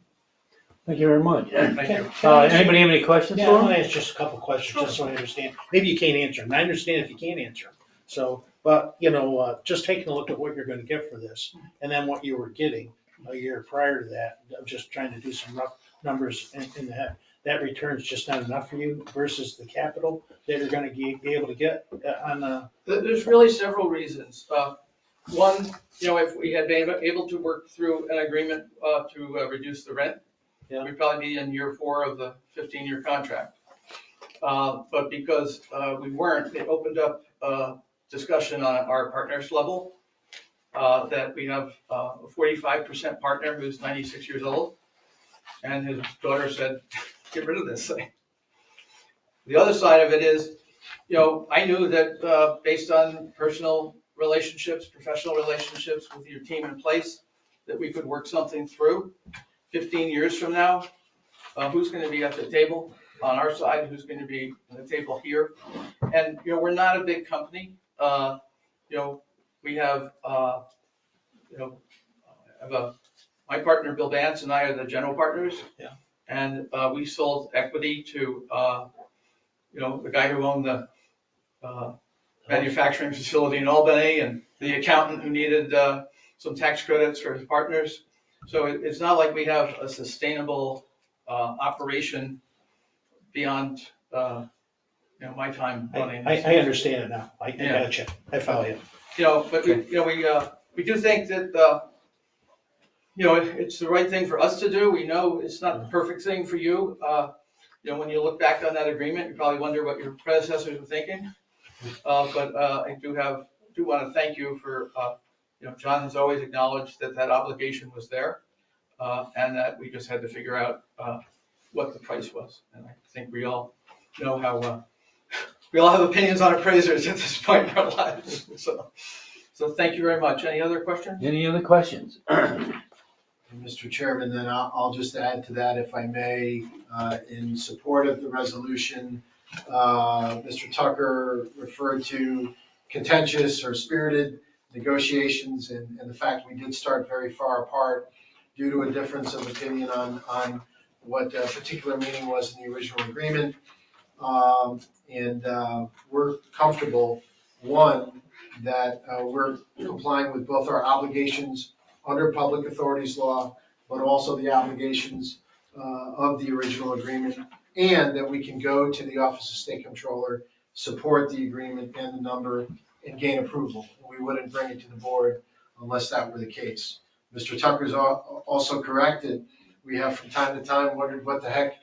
Thank you very much. Thank you. Anybody have any questions Yeah, for I him? want to ask just a couple questions, just so I understand. Maybe you can't answer them. I understand if you can't answer them. So, but, just taking a look at what you're going to get for this, and then what you were getting a year prior to that, I'm just trying to do some rough numbers in the head. That return's just not enough for you versus the capital that you're going to be able to get on the. There's really several reasons. One, if we had been able to work through an agreement to reduce the rent, we'd probably be in year 4 of the 15-year contract. But because we weren't, it opened up discussion on our partners level. that we have a 45% partner who's 96 years old, and his daughter said, get rid of this thing. The other side of it is, I knew that based on personal relationships, professional relationships with your team in place, that we could work something through. 15 years from now, who's going to be at the table on our side, who's going to be at the table here. And, we're not a big company. We have, my partner, Bill Vance, and I are the general partners. Yeah. And we sold equity to, the guy who owned the manufacturing facility in Albany, and the accountant who needed some tax credits for his partners. So it's not like we have a sustainable operation beyond, my time running. I understand it now. I gotcha. I follow you. But we do think that, it's the right thing for us to do. We know it's not the perfect thing for you. When you look back on that agreement, you probably wonder what your predecessors were thinking. But I do want to thank you for, John has always acknowledged that obligation was there, and that we just had to figure out what the price was. And I think we all know how, we all have opinions on appraisers at this point in our lives. So thank you very much. Any other questions? Any other questions? Mr. Chairman, then I'll just add to that, if I may, in support of the resolution. Mr. Tucker referred to contentious or spirited negotiations, and the fact we did start very far apart due to a difference of opinion on what a particular meaning was in the original agreement. We're comfortable, one, that we're complying with both our obligations under public authorities law, but also the obligations of the original agreement, and that we can go to the Office of State Comptroller, support the agreement and the number, and gain approval. We wouldn't bring it to the board unless that were the case. Mr. Tucker's also correct that we have from time to time wondered what the heck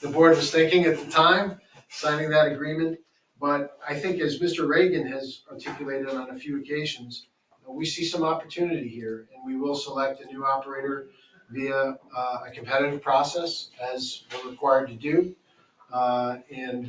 the board was thinking at the time, signing that agreement. But I think, as Mr. Reagan has articulated on a few occasions, we see some opportunity here, and we will select a new operator via a competitive process, as we're required to do. And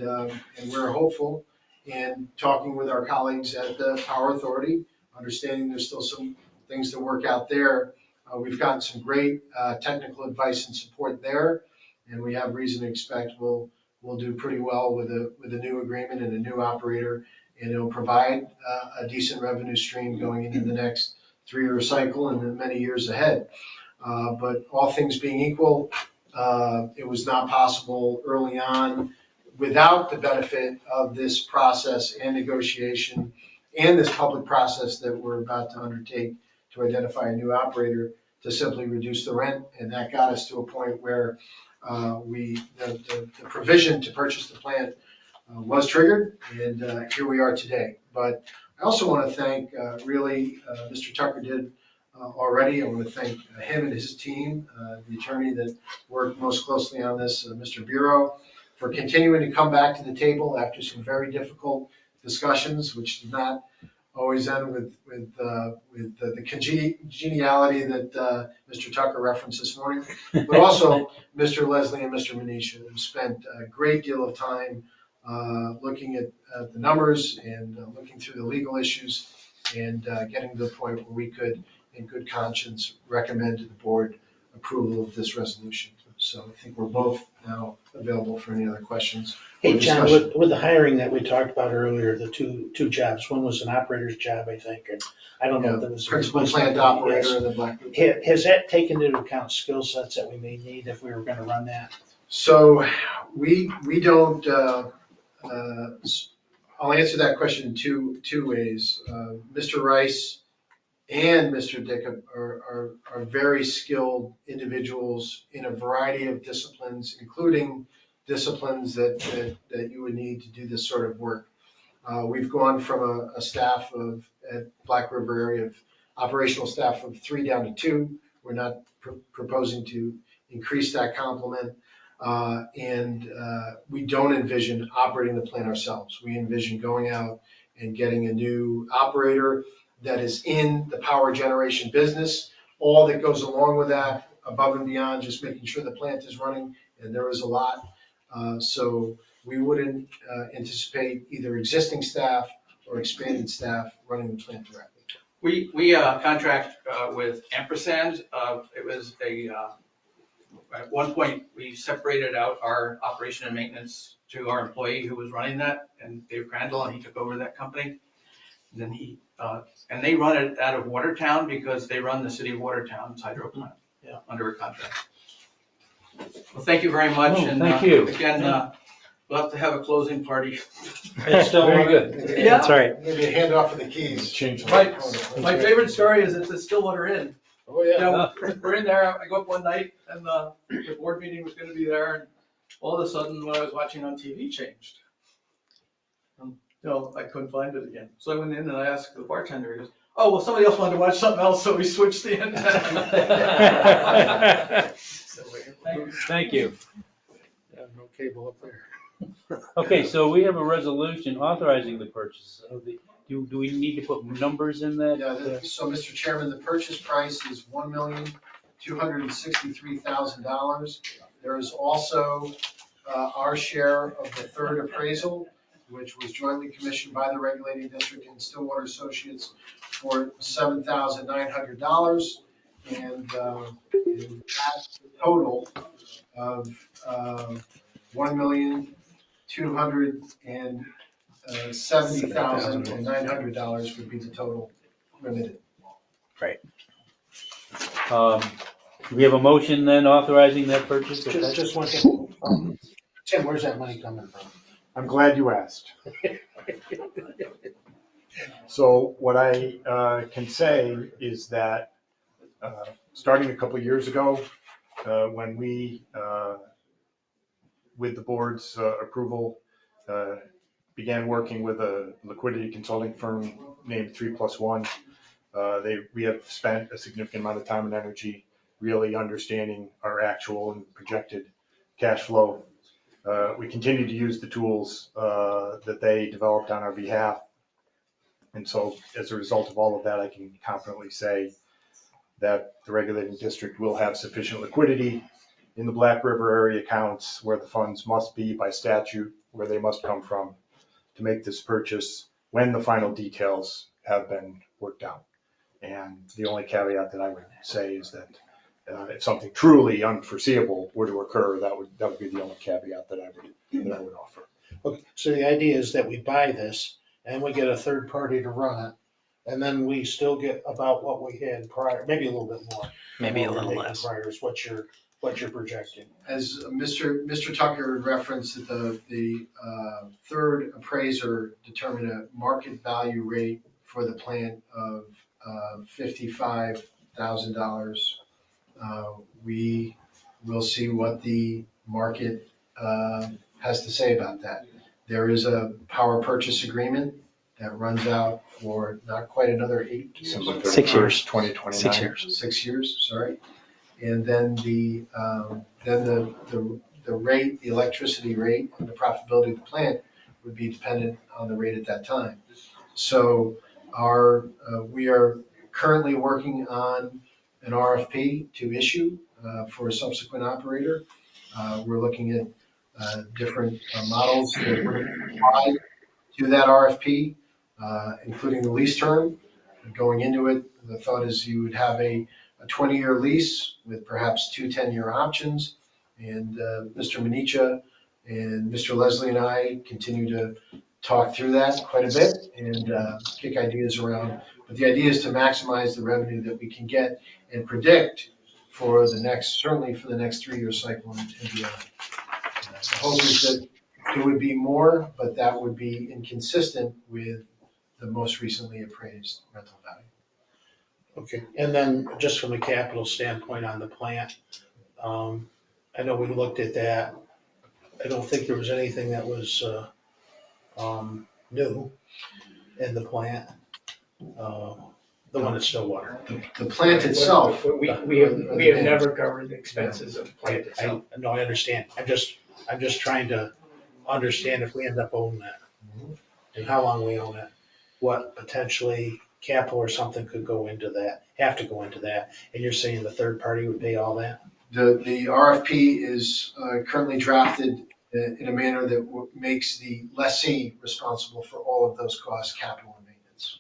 we're hopeful, in talking with our colleagues at the Power Authority, understanding there's still some things to work out there. We've gotten some great technical advice and support there, and we have reason to expect we'll do pretty well with a new agreement and a new operator, and it'll provide a decent revenue stream going into the next 3-year cycle and the many years ahead. But all things being equal, it was not possible early on without the benefit of this process and negotiation and this public process that we're about to undertake to identify a new operator, to simply reduce the rent. And that got us to a point where the provision to purchase the plant was triggered, and here we are today. But I also want to thank, Mr. Tucker did already. I want to thank him and his team, the attorney that worked most closely on this, Mr. Bureau, for continuing to come back to the table after some very difficult discussions, which did not always end with the congeniality that Mr. Tucker referenced this morning, but also Mr. Leslie and Mr. Manisha, who spent a great deal of time looking at the numbers and looking through the legal issues, and getting to the point where we could, in good conscience, recommend to the board approval of this resolution. So I think we're both now available for any other questions. Hey, John, with the hiring that we talked about earlier, the two jobs, one was an operator's job, I think, and I don't know if that was. Principal plant operator in the Black Group. Has that taken into account skill sets that we may need if we were going to run that? So we don't, I'll answer that question in two ways. Mr. Rice and Mr. Dick are very skilled individuals in a variety of disciplines, including disciplines that you would need to do this sort of work. We've gone from a staff at Black River area of operational staff of 3 down to 2. We're not proposing to increase that complement. And we don't envision operating the plant ourselves. We envision going out and getting a new operator that is in the power generation business. All that goes along with that, above and beyond just making sure the plant is running, and there is a lot. So we wouldn't anticipate either existing staff or expanded staff running the plant directly. We contract with Ampersand. It was at one point, we separated out our operation and maintenance to our employee who was running that, and Dave Crandall, and he took over that company. And then and they run it out of Watertown because they run the city of Watertown's hydro plant. Yeah. Under a contract. Well, thank you very much. Oh, And thank you. Again, we'll have to have a closing party. It's still Very good. Yeah. That's right. Maybe a handoff of the keys. Change the My favorite story is at the Stillwater Inn. Oh, You yeah. know, we're in there, I go up one night and the board meeting was gonna be there and all of a sudden what I was watching on TV changed. I couldn't find it again. So I went in and I asked the bartender, he goes, oh, well, somebody else wanted to watch something else, so we switched the internet. Thank you. No cable up there. Okay, so we have a resolution authorizing the purchase of the, do we need to put numbers in that? So, Mr. Chairman, the purchase price is $1,263,000. There is also our share of the third appraisal, which was jointly commissioned by the regulating district and Stillwater Associates for $7,900. And that total of $1,270,900 would be the total remitted. We have a motion then authorizing that purchase? Just one thing. Tim, where's that money coming from? I'm glad you asked. So what I can say is that starting a couple of years ago, when we, with the board's approval, began working with a liquidity consulting firm named 3+1, we have spent a significant amount of time and energy really understanding our actual and projected cash flow. We continue to use the tools that they developed on our behalf. And so as a result of all of that, I can confidently say that the regulating district will have sufficient liquidity in the Black River area accounts where the funds must be by statute, where they must come from, to make this purchase when the final details have been worked out. And the only caveat that I would say is that if something truly unforeseeable were to occur, that would be the only caveat that I would offer. Okay, so the idea is that we buy this and we get a third party to run it, and then we still get about what we had prior, maybe a little bit more. Maybe a What we're little making less. Prior is what you're projecting. As Mr. Tucker referenced, that the third appraiser determined a market value rate for the plant of $55,000. We will see what the market has to say about that. There is a power purchase agreement that runs out for not quite another 8 years. December 6 years. 2029. 6 years. 6 years, sorry. And then the rate, the electricity rate, and the profitability of the plant would be dependent on the rate at that time. So we are currently working on an RFP to issue for a subsequent operator. We're looking at different models that we're going to apply to that RFP, including the lease term. Going into it, the thought is you would have a 20-year lease with perhaps 2 10-year options. And Mr. Minicha and Mr. Leslie and I continue to talk through that quite a bit and kick ideas around. But the idea is to maximize the revenue that we can get and predict for certainly for the next 3-year cycle and beyond. The hope is that it would be more, but that would be inconsistent with the most recently appraised rental value. Okay, and then just from a capital standpoint on the plant, I know we looked at that. I don't think there was anything that was new in the plant, the one at Stillwater. The plant itself. We have never covered the expenses of the plant itself. No, I understand. I'm just trying to understand if we end up owning that and how long we own it, what potentially capital or something could go into that, have to go into that. And you're saying the third party would pay all that? The RFP is currently drafted in a manner that makes the lessee responsible for all of those costs, capital and maintenance.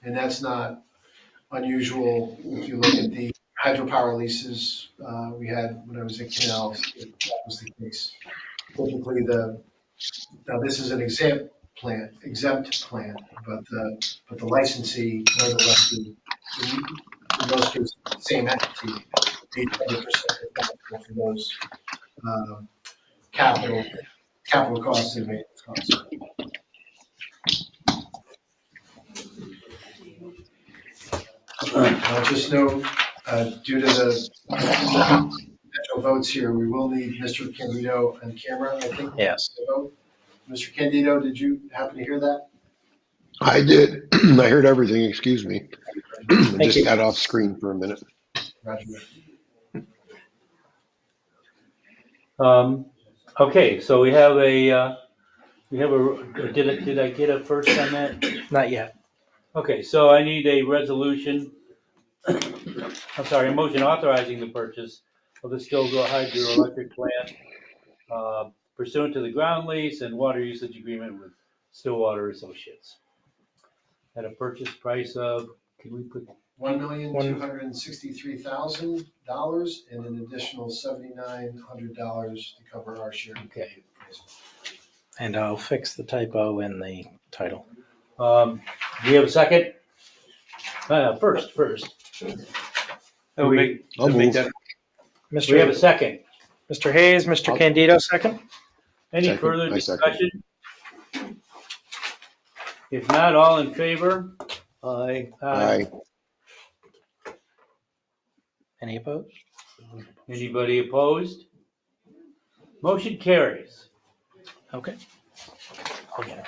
And that's not unusual. If you look at the hydropower leases we had when I was at Canals, that was the case. Typically, now this is an exempt plan, but the licensee, nonetheless, in most cases, the same entity, pays 100% responsible for those capital costs and maintenance costs. Just note, due to the potential votes here, we will need Mr. Candido on camera, I think. Yes. to vote. Mr. Candido, did you happen to hear that? I did. I heard everything, excuse me. I Thank just you. got off screen for a minute. Roger. Okay, so we have did I get a first on that? Not yet. Okay, so I need a resolution, I'm sorry, a motion authorizing the purchase of the Stillsville hydroelectric plant pursuant to the ground lease and water usage agreement with Stillwater Associates. At a purchase price of, can we put, $1,263,000 and an additional $7,900 to cover our share. okay. And I'll fix the typo in the title. Do we have a second? First. I'll move. We have a second. Mr. Hayes, Mr. Candido, second? Any Second. further I second. discussion? If not, all in favor? Aye. Aye. Any opposed? Anybody opposed? Motion carries. Okay. I'll get it.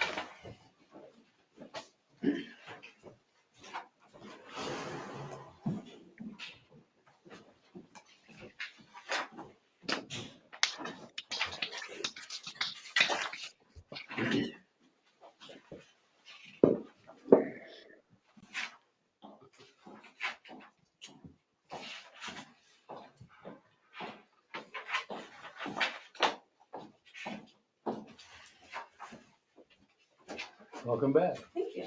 Welcome back. Thank you.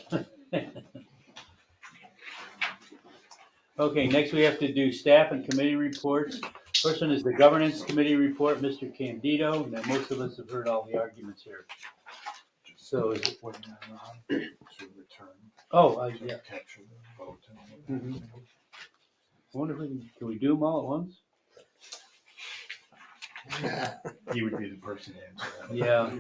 Okay, next we have to do staff and committee reports. First one is the governance committee report, Mr. Candido. Now, most of us have heard all the arguments here. So is it, oh, yeah. Mhm. I wonder if can we do them all at once? He would be the person to answer that. Yeah.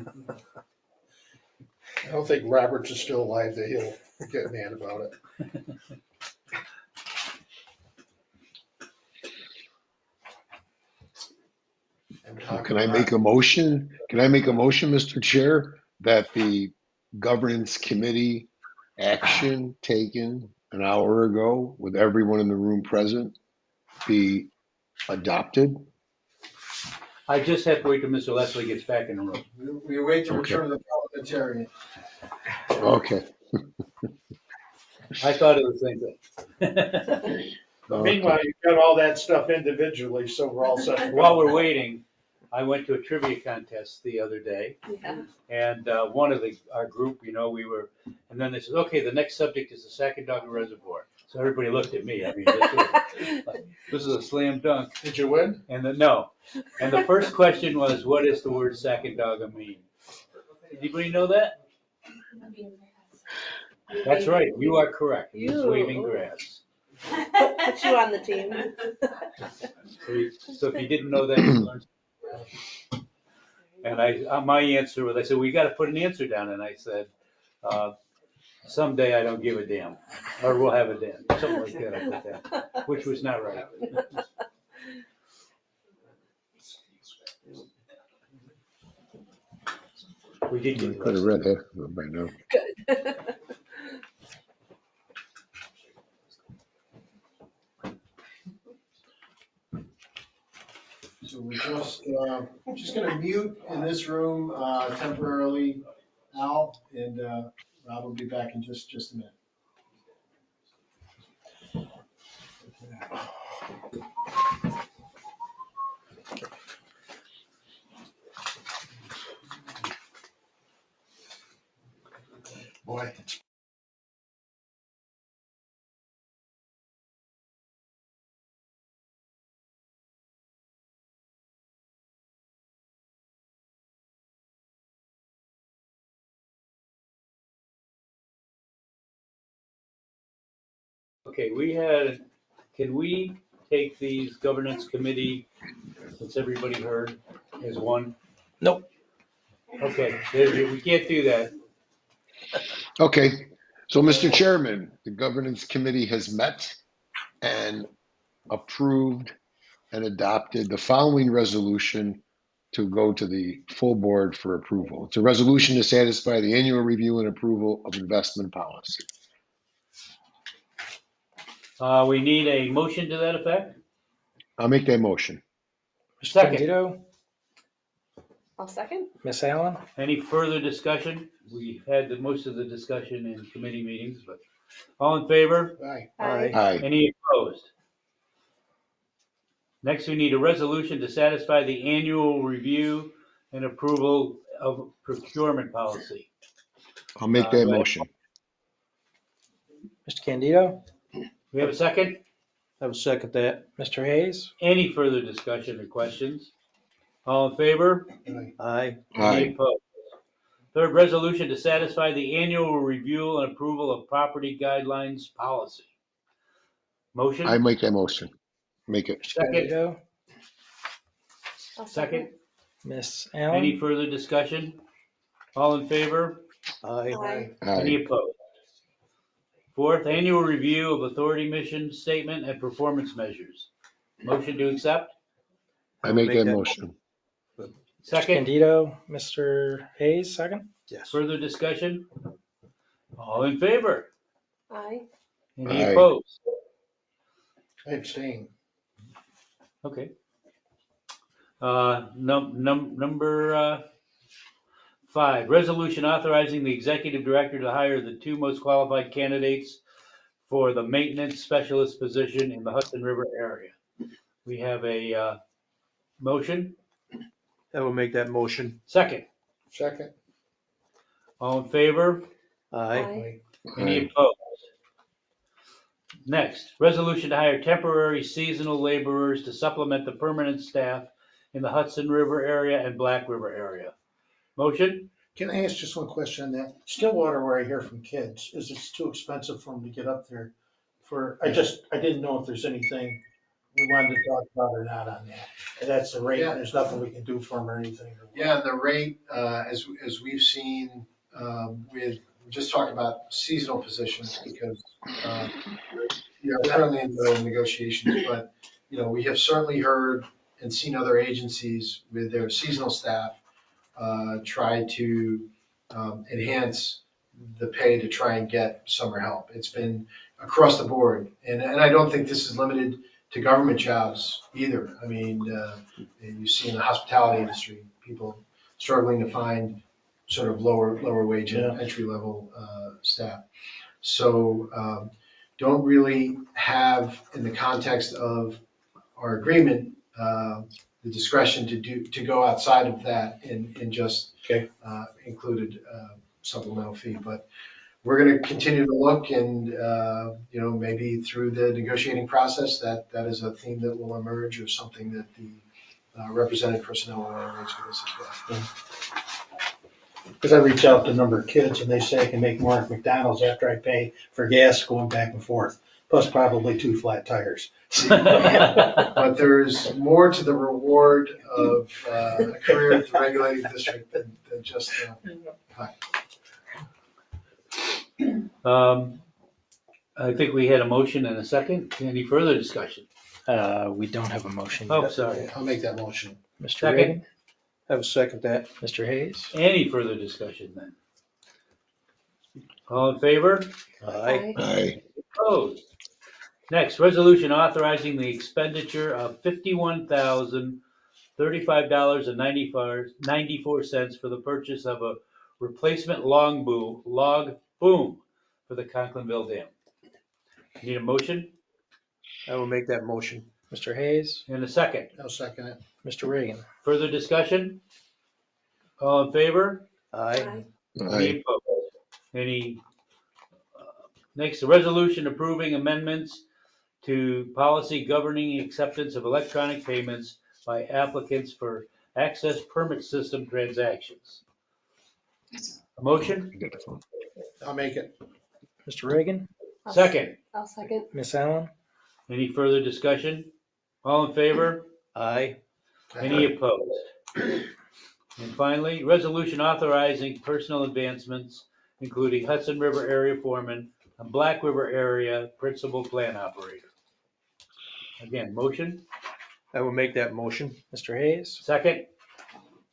I don't think Roberts is still alive that he'll get mad about it. Can I make a motion? Can I make a motion, Mr. Chair, that the governance committee action taken an hour ago with everyone in the room present be adopted? I just have to wait till Mr. Leslie gets back in the room. We await the Okay. return of the parliamentarian. Okay. I thought it was the same thing. Meanwhile, you've got all that stuff individually, so we're all set. While we're waiting, I went to a trivia contest the other day, Yeah. and one of our group, we were, and then they said, okay, the next subject is the Sacandaga Reservoir. So everybody looked at me. I mean, this is a slam dunk. Did you win? And no. And the first question was, what does the word Sacandaga mean? Did anybody know that? That's right. You are correct. It's waving grass. Put you on the team. So if you didn't know that, you learned. And my answer was, I said, we got to put an answer down. And I said, someday I don't give a damn, or we'll have a damn, something like that. I put that, which was not right. We did get Could have read that by now. Good. So we're just gonna mute in this room temporarily, Al, and Rob will be back in just a minute. Boy, it's Okay, can we take these governance committee, since everybody heard, as one? Nope. Okay, we can't do that. Okay, so Mr. Chairman, the governance committee has met and approved and adopted the following resolution to go to the full board for approval. It's a resolution to satisfy the annual review and approval of investment policy. We need a motion to that effect? I'll make that motion. Mr. Second. Candido, I'll second. Miss Allen, Any further discussion? We've had most of the discussion in committee meetings, but all in favor? Aye. Aye. Any opposed? Next, we need a resolution to satisfy the annual review and approval of procurement policy. I'll make that motion. Mr. Candido, We have a second? I would second that. Mr. Hayes, Any further discussion or questions? All in favor? Aye. Any Aye. opposed? Third, resolution to satisfy the annual review and approval of property guidelines policy. Motion? I make that motion. Make it. Second. Candido, I'll Second. Miss Any Allen, further discussion? All in favor? Aye. Any Aye. opposed? Fourth, annual review of authority mission statement and performance measures. Motion to accept? I make that motion. Second. Candido, Mr. Hayes, second. Yes. Further discussion? All in favor? Aye. Any Aye. opposed? I abstain. Okay. Number 5, resolution authorizing the executive director to hire the 2 most qualified candidates for the maintenance specialist position in the Hudson River area. We have a motion. I will make that motion. Second. Second. All in favor? Aye. Any Aye. opposed? Next, resolution to hire temporary seasonal laborers to supplement the permanent staff in the Hudson River area and Black River area. Motion? Can I ask just one question on that? Stillwater, where I hear from kids, is it's too expensive for them to get up there I didn't know if there's anything we wanted to talk about or not on that. And that's the rate, Yeah. there's nothing we can do for them or anything. Yeah, the rate, as we've seen, we're just talking about seasonal positions because, currently in the negotiations, but, we have certainly heard and seen other agencies with their seasonal staff, try to, enhance the pay to try and get summer help. It's been across the board. And I don't think this is limited to government jobs either. I mean, you see in the hospitality industry, people struggling to find sort of lower wage and entry level staff. So don't really have, in the context of our agreement, the discretion to go outside of that and just included supplemental fee. But we're going to continue to look and, maybe through the negotiating process, that is a theme that will emerge or something that the represented personnel will arrange with us as well. Because I reach out to a number of kids and they say I can make more at McDonald's after I pay for gas going back and forth, plus probably 2 flat tires. But there's more to the reward of a career at the regulating district than just pay. I think we had a motion and a second. Any further discussion? We don't have a motion Oh, yet. sorry. I'll make that motion. Mr. Second. Reagan, I will second that. Mr. Hayes, Any further discussion then? All in favor? Aye. Aye. Opposed? Next, resolution authorizing the expenditure of $51,035.94 for the purchase of a replacement log boom, for the Conklinville Dam. Need a motion I will make that motion. Mr. Hayes, and a second. I'll second it. Mr. Reagan. Further discussion? All in favor? Aye. Any opposed? Any, next, a resolution approving amendments to policy governing acceptance of electronic payments by applicants for access permit system transactions. A motion? I'll make it. Mr. Reagan, Second. I'll second. Miss Allen, Any further discussion? All in favor? Aye. Any opposed? And finally, resolution authorizing personal advancements, including Hudson River Area Foreman and Black River Area Principal Plan Operator. Again, motion, I will make that motion. Mr. Hayes, second.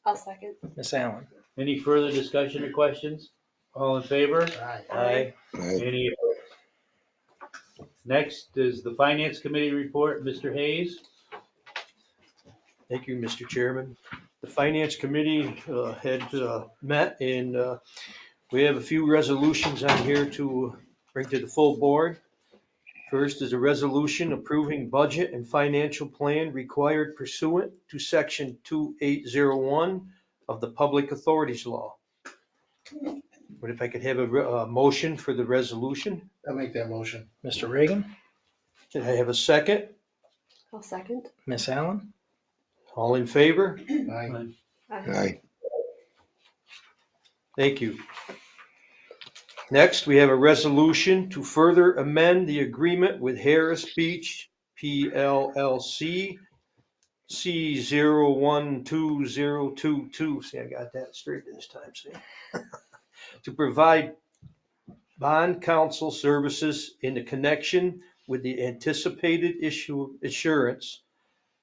I'll second. Miss Allen. Any further discussion or questions? All in favor? Aye. Aye. Any opposed? Next is the Finance Committee report. Mr. Hayes? Thank you, Mr. Chairman. The Finance Committee had met, and we have a few resolutions on here to bring to the full board. First is a resolution approving budget and financial plan required pursuant to Section 2801 of the Public Authorities Law. But if I could have a motion for the resolution? I'll make that motion. Mr. Reagan, Can I have a second? I'll second. Miss Allen, All in favor? Aye. Aye. Thank you. Next, we have a resolution to further amend the agreement with Harris Beach PLLC C012022. See, I got that straight this time, see? To provide bond counsel services in the connection with the anticipated issuance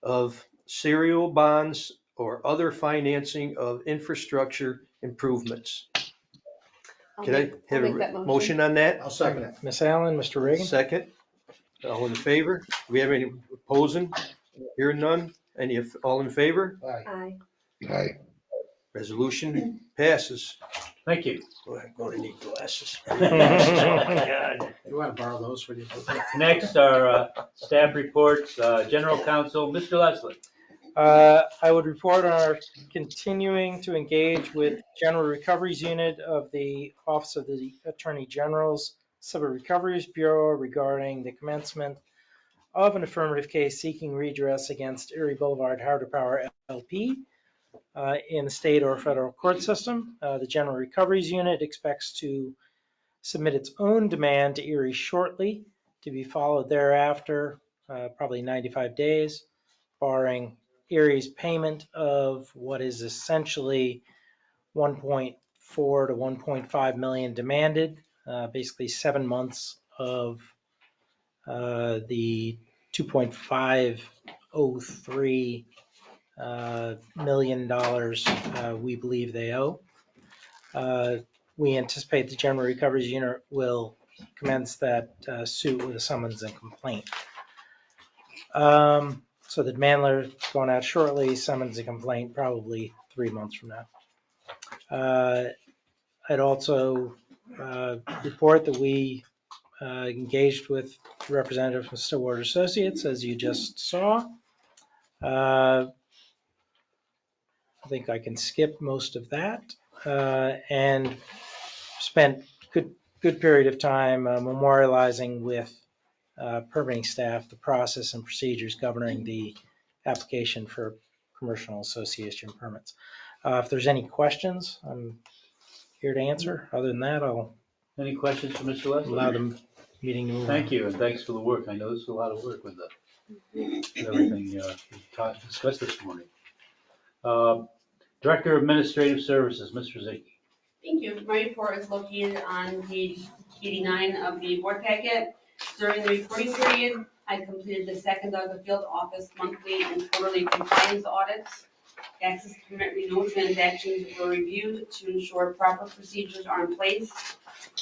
of serial bonds or other financing of infrastructure improvements. Can I have a motion on that? I'll second it. Miss Allen, Mr. Reagan. Second. All in favor? Do we have any opposing? Hearing none? All in favor? Aye. Aye. Aye. Resolution passes. Thank you. Boy, I'm going to need glasses. You want to borrow those for you? Next are staff reports. General Counsel, Mr. Leslie. I would report on our continuing to engage with General Recoveries Unit of the Office of the Attorney General's Civil Recoveries Bureau regarding the commencement of an affirmative case seeking redress against Erie Boulevard Hydro Power LP in the state or federal court system. The General Recoveries Unit expects to submit its own demand to Erie shortly, to be followed thereafter, probably 95 days, barring Erie's payment of what is essentially 1.4 to 1.5 million demanded, basically 7 months of the $2.503 million we believe they owe. We anticipate the General Recoveries Unit will commence that suit with a summons and complaint. So the demand letter is going out shortly, summons and complaint probably 3 months from now. I'd also report that we engaged with a representative from Stillwater Associates, as you just saw. I think I can skip most of that, and spent good period of time memorializing with permitting staff the process and procedures governing the application for commercial association permits. If there's any questions, I'm here to answer. Other than that, I'll Any questions for Mr. Leslie? allow the meeting to move on. Thank you, and thanks for the work. I know this is a lot of work with everything we discussed this morning. Director of Administrative Services, Mr. Ziggy. Thank you. My report is located on page 89 of the board packet. During the reporting period, I completed the second Douglas Field Office monthly and quarterly compliance audits. Access permit renewal transactions were reviewed to ensure proper procedures are in place.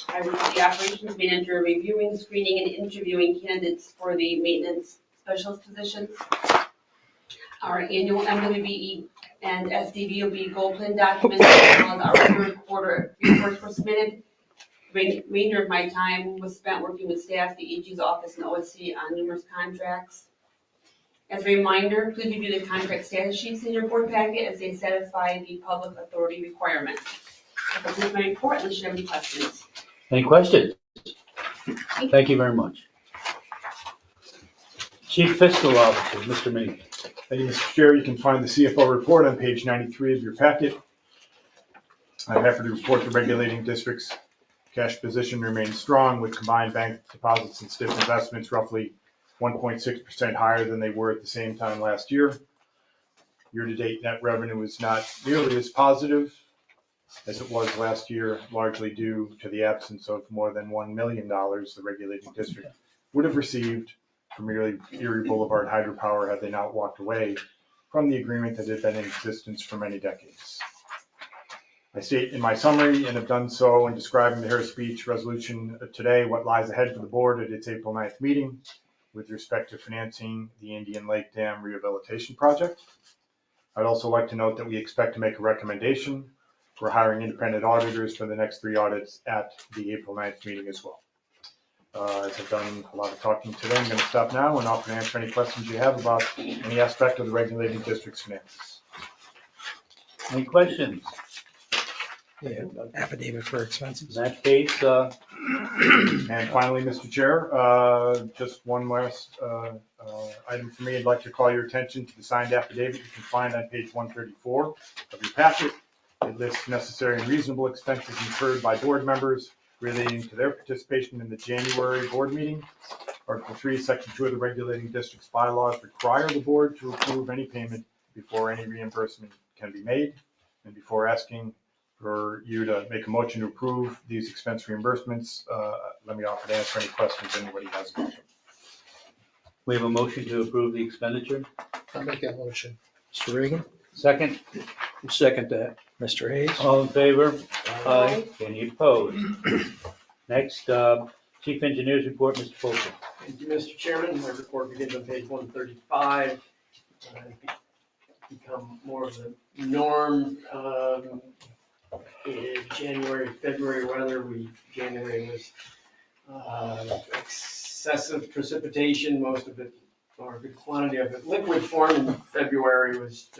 I was the operations manager reviewing, screening, and interviewing candidates for the maintenance specialist positions. Our annual MWBE and SDVOB goal plan documents, as well as our third quarter reports were submitted. Remainder of my time was spent working with staff, the AG's office, and OSC on numerous contracts. As a reminder, please review the contract status sheets in your board packet as they satisfy the public authority requirements. That concludes my report, unless you have any questions. Any questions? Thank you very much. Chief Fiscal Officer, Mr. Meany. Thank you, Mr. Chair. You can find the CFO report on page 93 of your packet. I'm happy to report the regulating district's cash position remains strong with combined bank deposits and STIP investments roughly 1.6% higher than they were at the same time last year. Year-to-date net revenue is not nearly as positive as it was last year, largely due to the absence of more than $1 million the regulating district would have received from Erie Boulevard Hydropower had they not walked away from the agreement that had been in existence for many decades. I state in my summary, and have done so in describing the Harris Beach resolution today, what lies ahead for the board at its April 9th meeting with respect to financing the Indian Lake Dam Rehabilitation Project. I'd also like to note that we expect to make a recommendation for hiring independent auditors for the next 3 audits at the April 9th meeting as well. As I've done a lot of talking today, I'm going to stop now and offer to answer any questions you have about any aspect of the regulating district's finances. Any questions? Yeah, affidavit for expenses. In that case, And finally, Mr. Chair, just one last item for me. I'd like to call your attention to the signed affidavit you can find on page 134 of your packet. It lists necessary and reasonable expenses incurred by board members relating to their participation in the January board meeting. Article 3, Section 2 of the regulating district's bylaws require the board to approve any payment before any reimbursement can be made. And before asking for you to make a motion to approve these expense reimbursements, let me offer to answer any questions anybody has about them. we have a motion to approve the expenditure. I'll make that motion. Mr. Reagan, Second, Second that. Mr. Hayes. all in favor? Aye. Any opposed? Next, Chief Engineer's report, Mr. Folker. Thank you, Mr. Chairman. My report begins on page 135. Become more of a norm. In January, February weather, January was excessive precipitation, most of it, or a good quantity of it, liquid form. In February was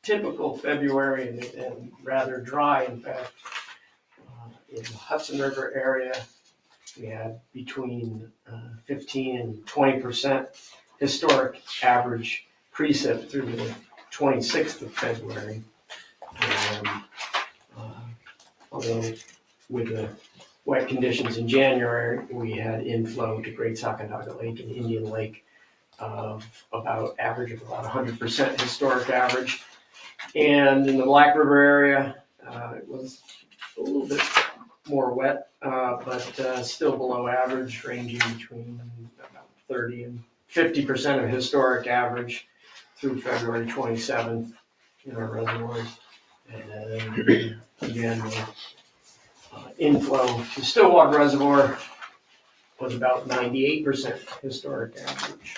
typical February and rather dry. In fact, in the Hudson River area, we had between 15 and 20% historic average precip through the 26th of February. Although with the wet conditions in January, we had inflow to Great Sacandaga Lake and Indian Lake of about 100% historic average. And in the Black River area, it was a little bit more wet, but still below average, ranging between about 30 and 50% of historic average through February 27th in our reservoirs. And again, inflow to Stillwater Reservoir was about 98% historic average.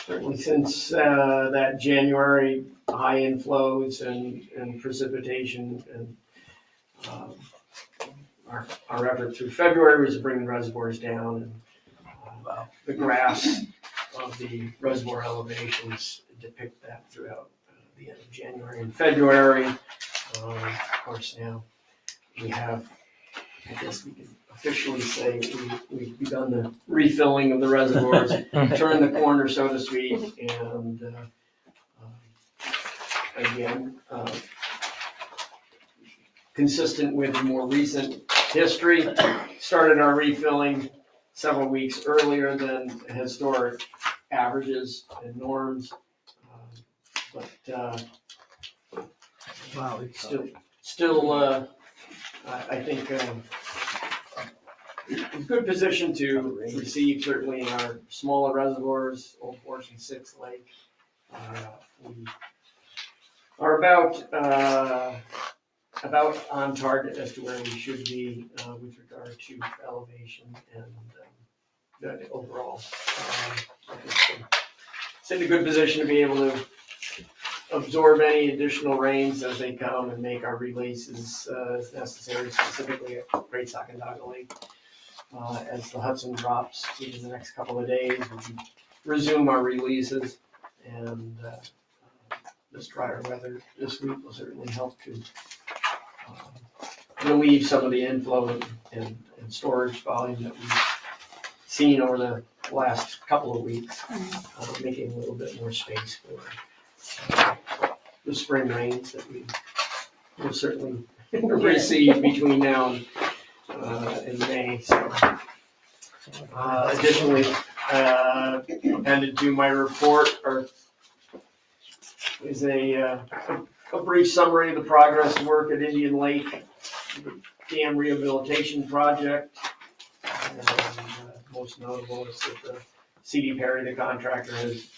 Certainly since that January, high inflows and precipitation, and our effort through February was to bring the reservoirs down, and the graphs of the reservoir elevations depict that throughout the end of January and February. Of course, now we have, I guess we can officially say we've begun the refilling of the reservoirs, turn the corner, so to speak, and again, consistent with more recent history, started our refilling several weeks earlier than historic averages and norms, but Wow, it's still, I think, in good position to receive, certainly in our smaller reservoirs, Old Fortune 6 Lake. We are about on target as to where we should be with regard to elevation and the overall. It's in a good position to be able to absorb any additional rains as they come and make our releases as necessary, specifically at Great Sacandaga Lake. As the Hudson drops in the next couple of days, we can resume our releases, and this drier weather this week will certainly help to relieve some of the inflow and storage volume that we've seen over the last couple of weeks, making a little bit more space for the spring rains that we will certainly receive between now and May. So, additionally, appended to my report is a brief summary of the progress work at Indian Lake, the dam rehabilitation project. And, most notable is that the C.D. Perry, the contractor, has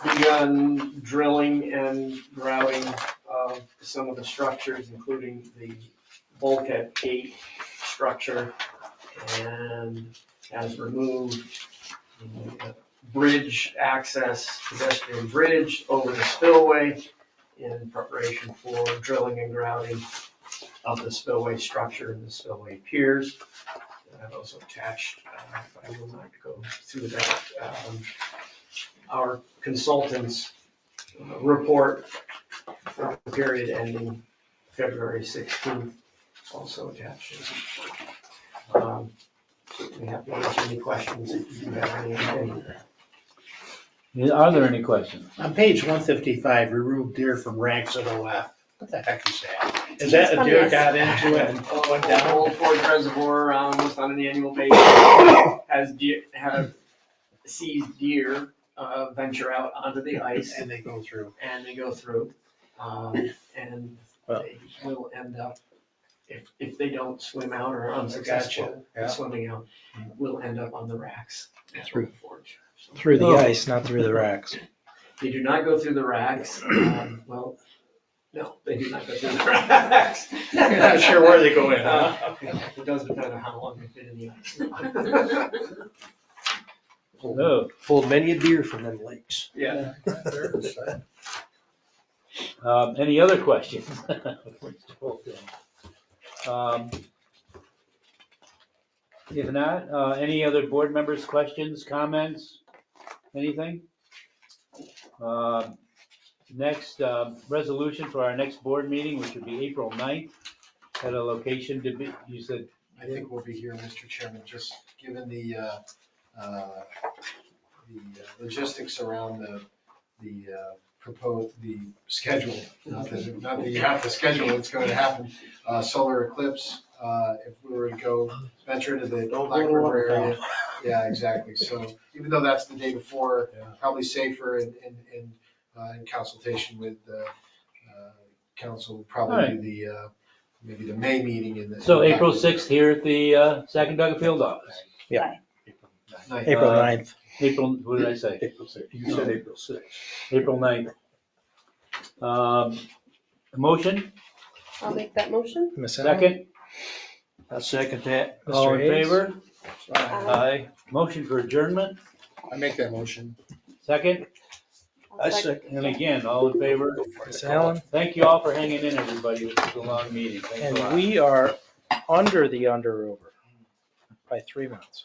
begun drilling and grouting some of the structures, including the bulkhead gate structure, and has removed the bridge access, pedestrian bridge over the spillway in preparation for drilling and grouting of the spillway structure and the spillway piers. I've also attached, but I will not go through that, our consultant's report for the period ending February 16th, also attached. Certainly happy to answer any questions if you have any. Are there any questions? On page 155, remove deer from ranks of the left. What the heck is that? Is that a deer got into it and went down? Old Ford Reservoir, almost on an annual basis, sees deer venture out onto the ice. And they go through. And they will end up, if they don't swim out or are unsuccessful in swimming out, will end up on the racks through the forge. So, Through the ice, not through the racks. they do not go through the racks. Well, no, they do not go through the racks. You're not sure where they go in, huh? It does depend on how long they fit in the ice. Oh, Pulled many a deer from them lakes. Yeah. any other questions? If not, any other board members' questions, comments, anything? Next, resolution for our next board meeting, which would be April 9th, at a location to be, you said? I think we'll be here, Mr. Chairman, just given the logistics around the proposed, the schedule. Not that you have to schedule, it's going to happen. Solar eclipse, if we were to go venture into the Black River area. Yeah, exactly. So even though that's the day before, probably safer and in consultation with council, probably do maybe the May meeting in the. So April 6th here at the Sacandaga Field Office. Yeah. Ninth. April 9th. April, what did I say? April 6th. You said April 6th. April 9th. Motion, I'll make that motion. Miss Allen? second, I'll second that. all in Mr. Hayes? favor? Aye. Motion for adjournment, I make that motion. second, I second. and again, all in favor? Miss Allen? Thank you all for hanging in, everybody. This was a long meeting. Thanks a lot. And we are under the under over by 3 months.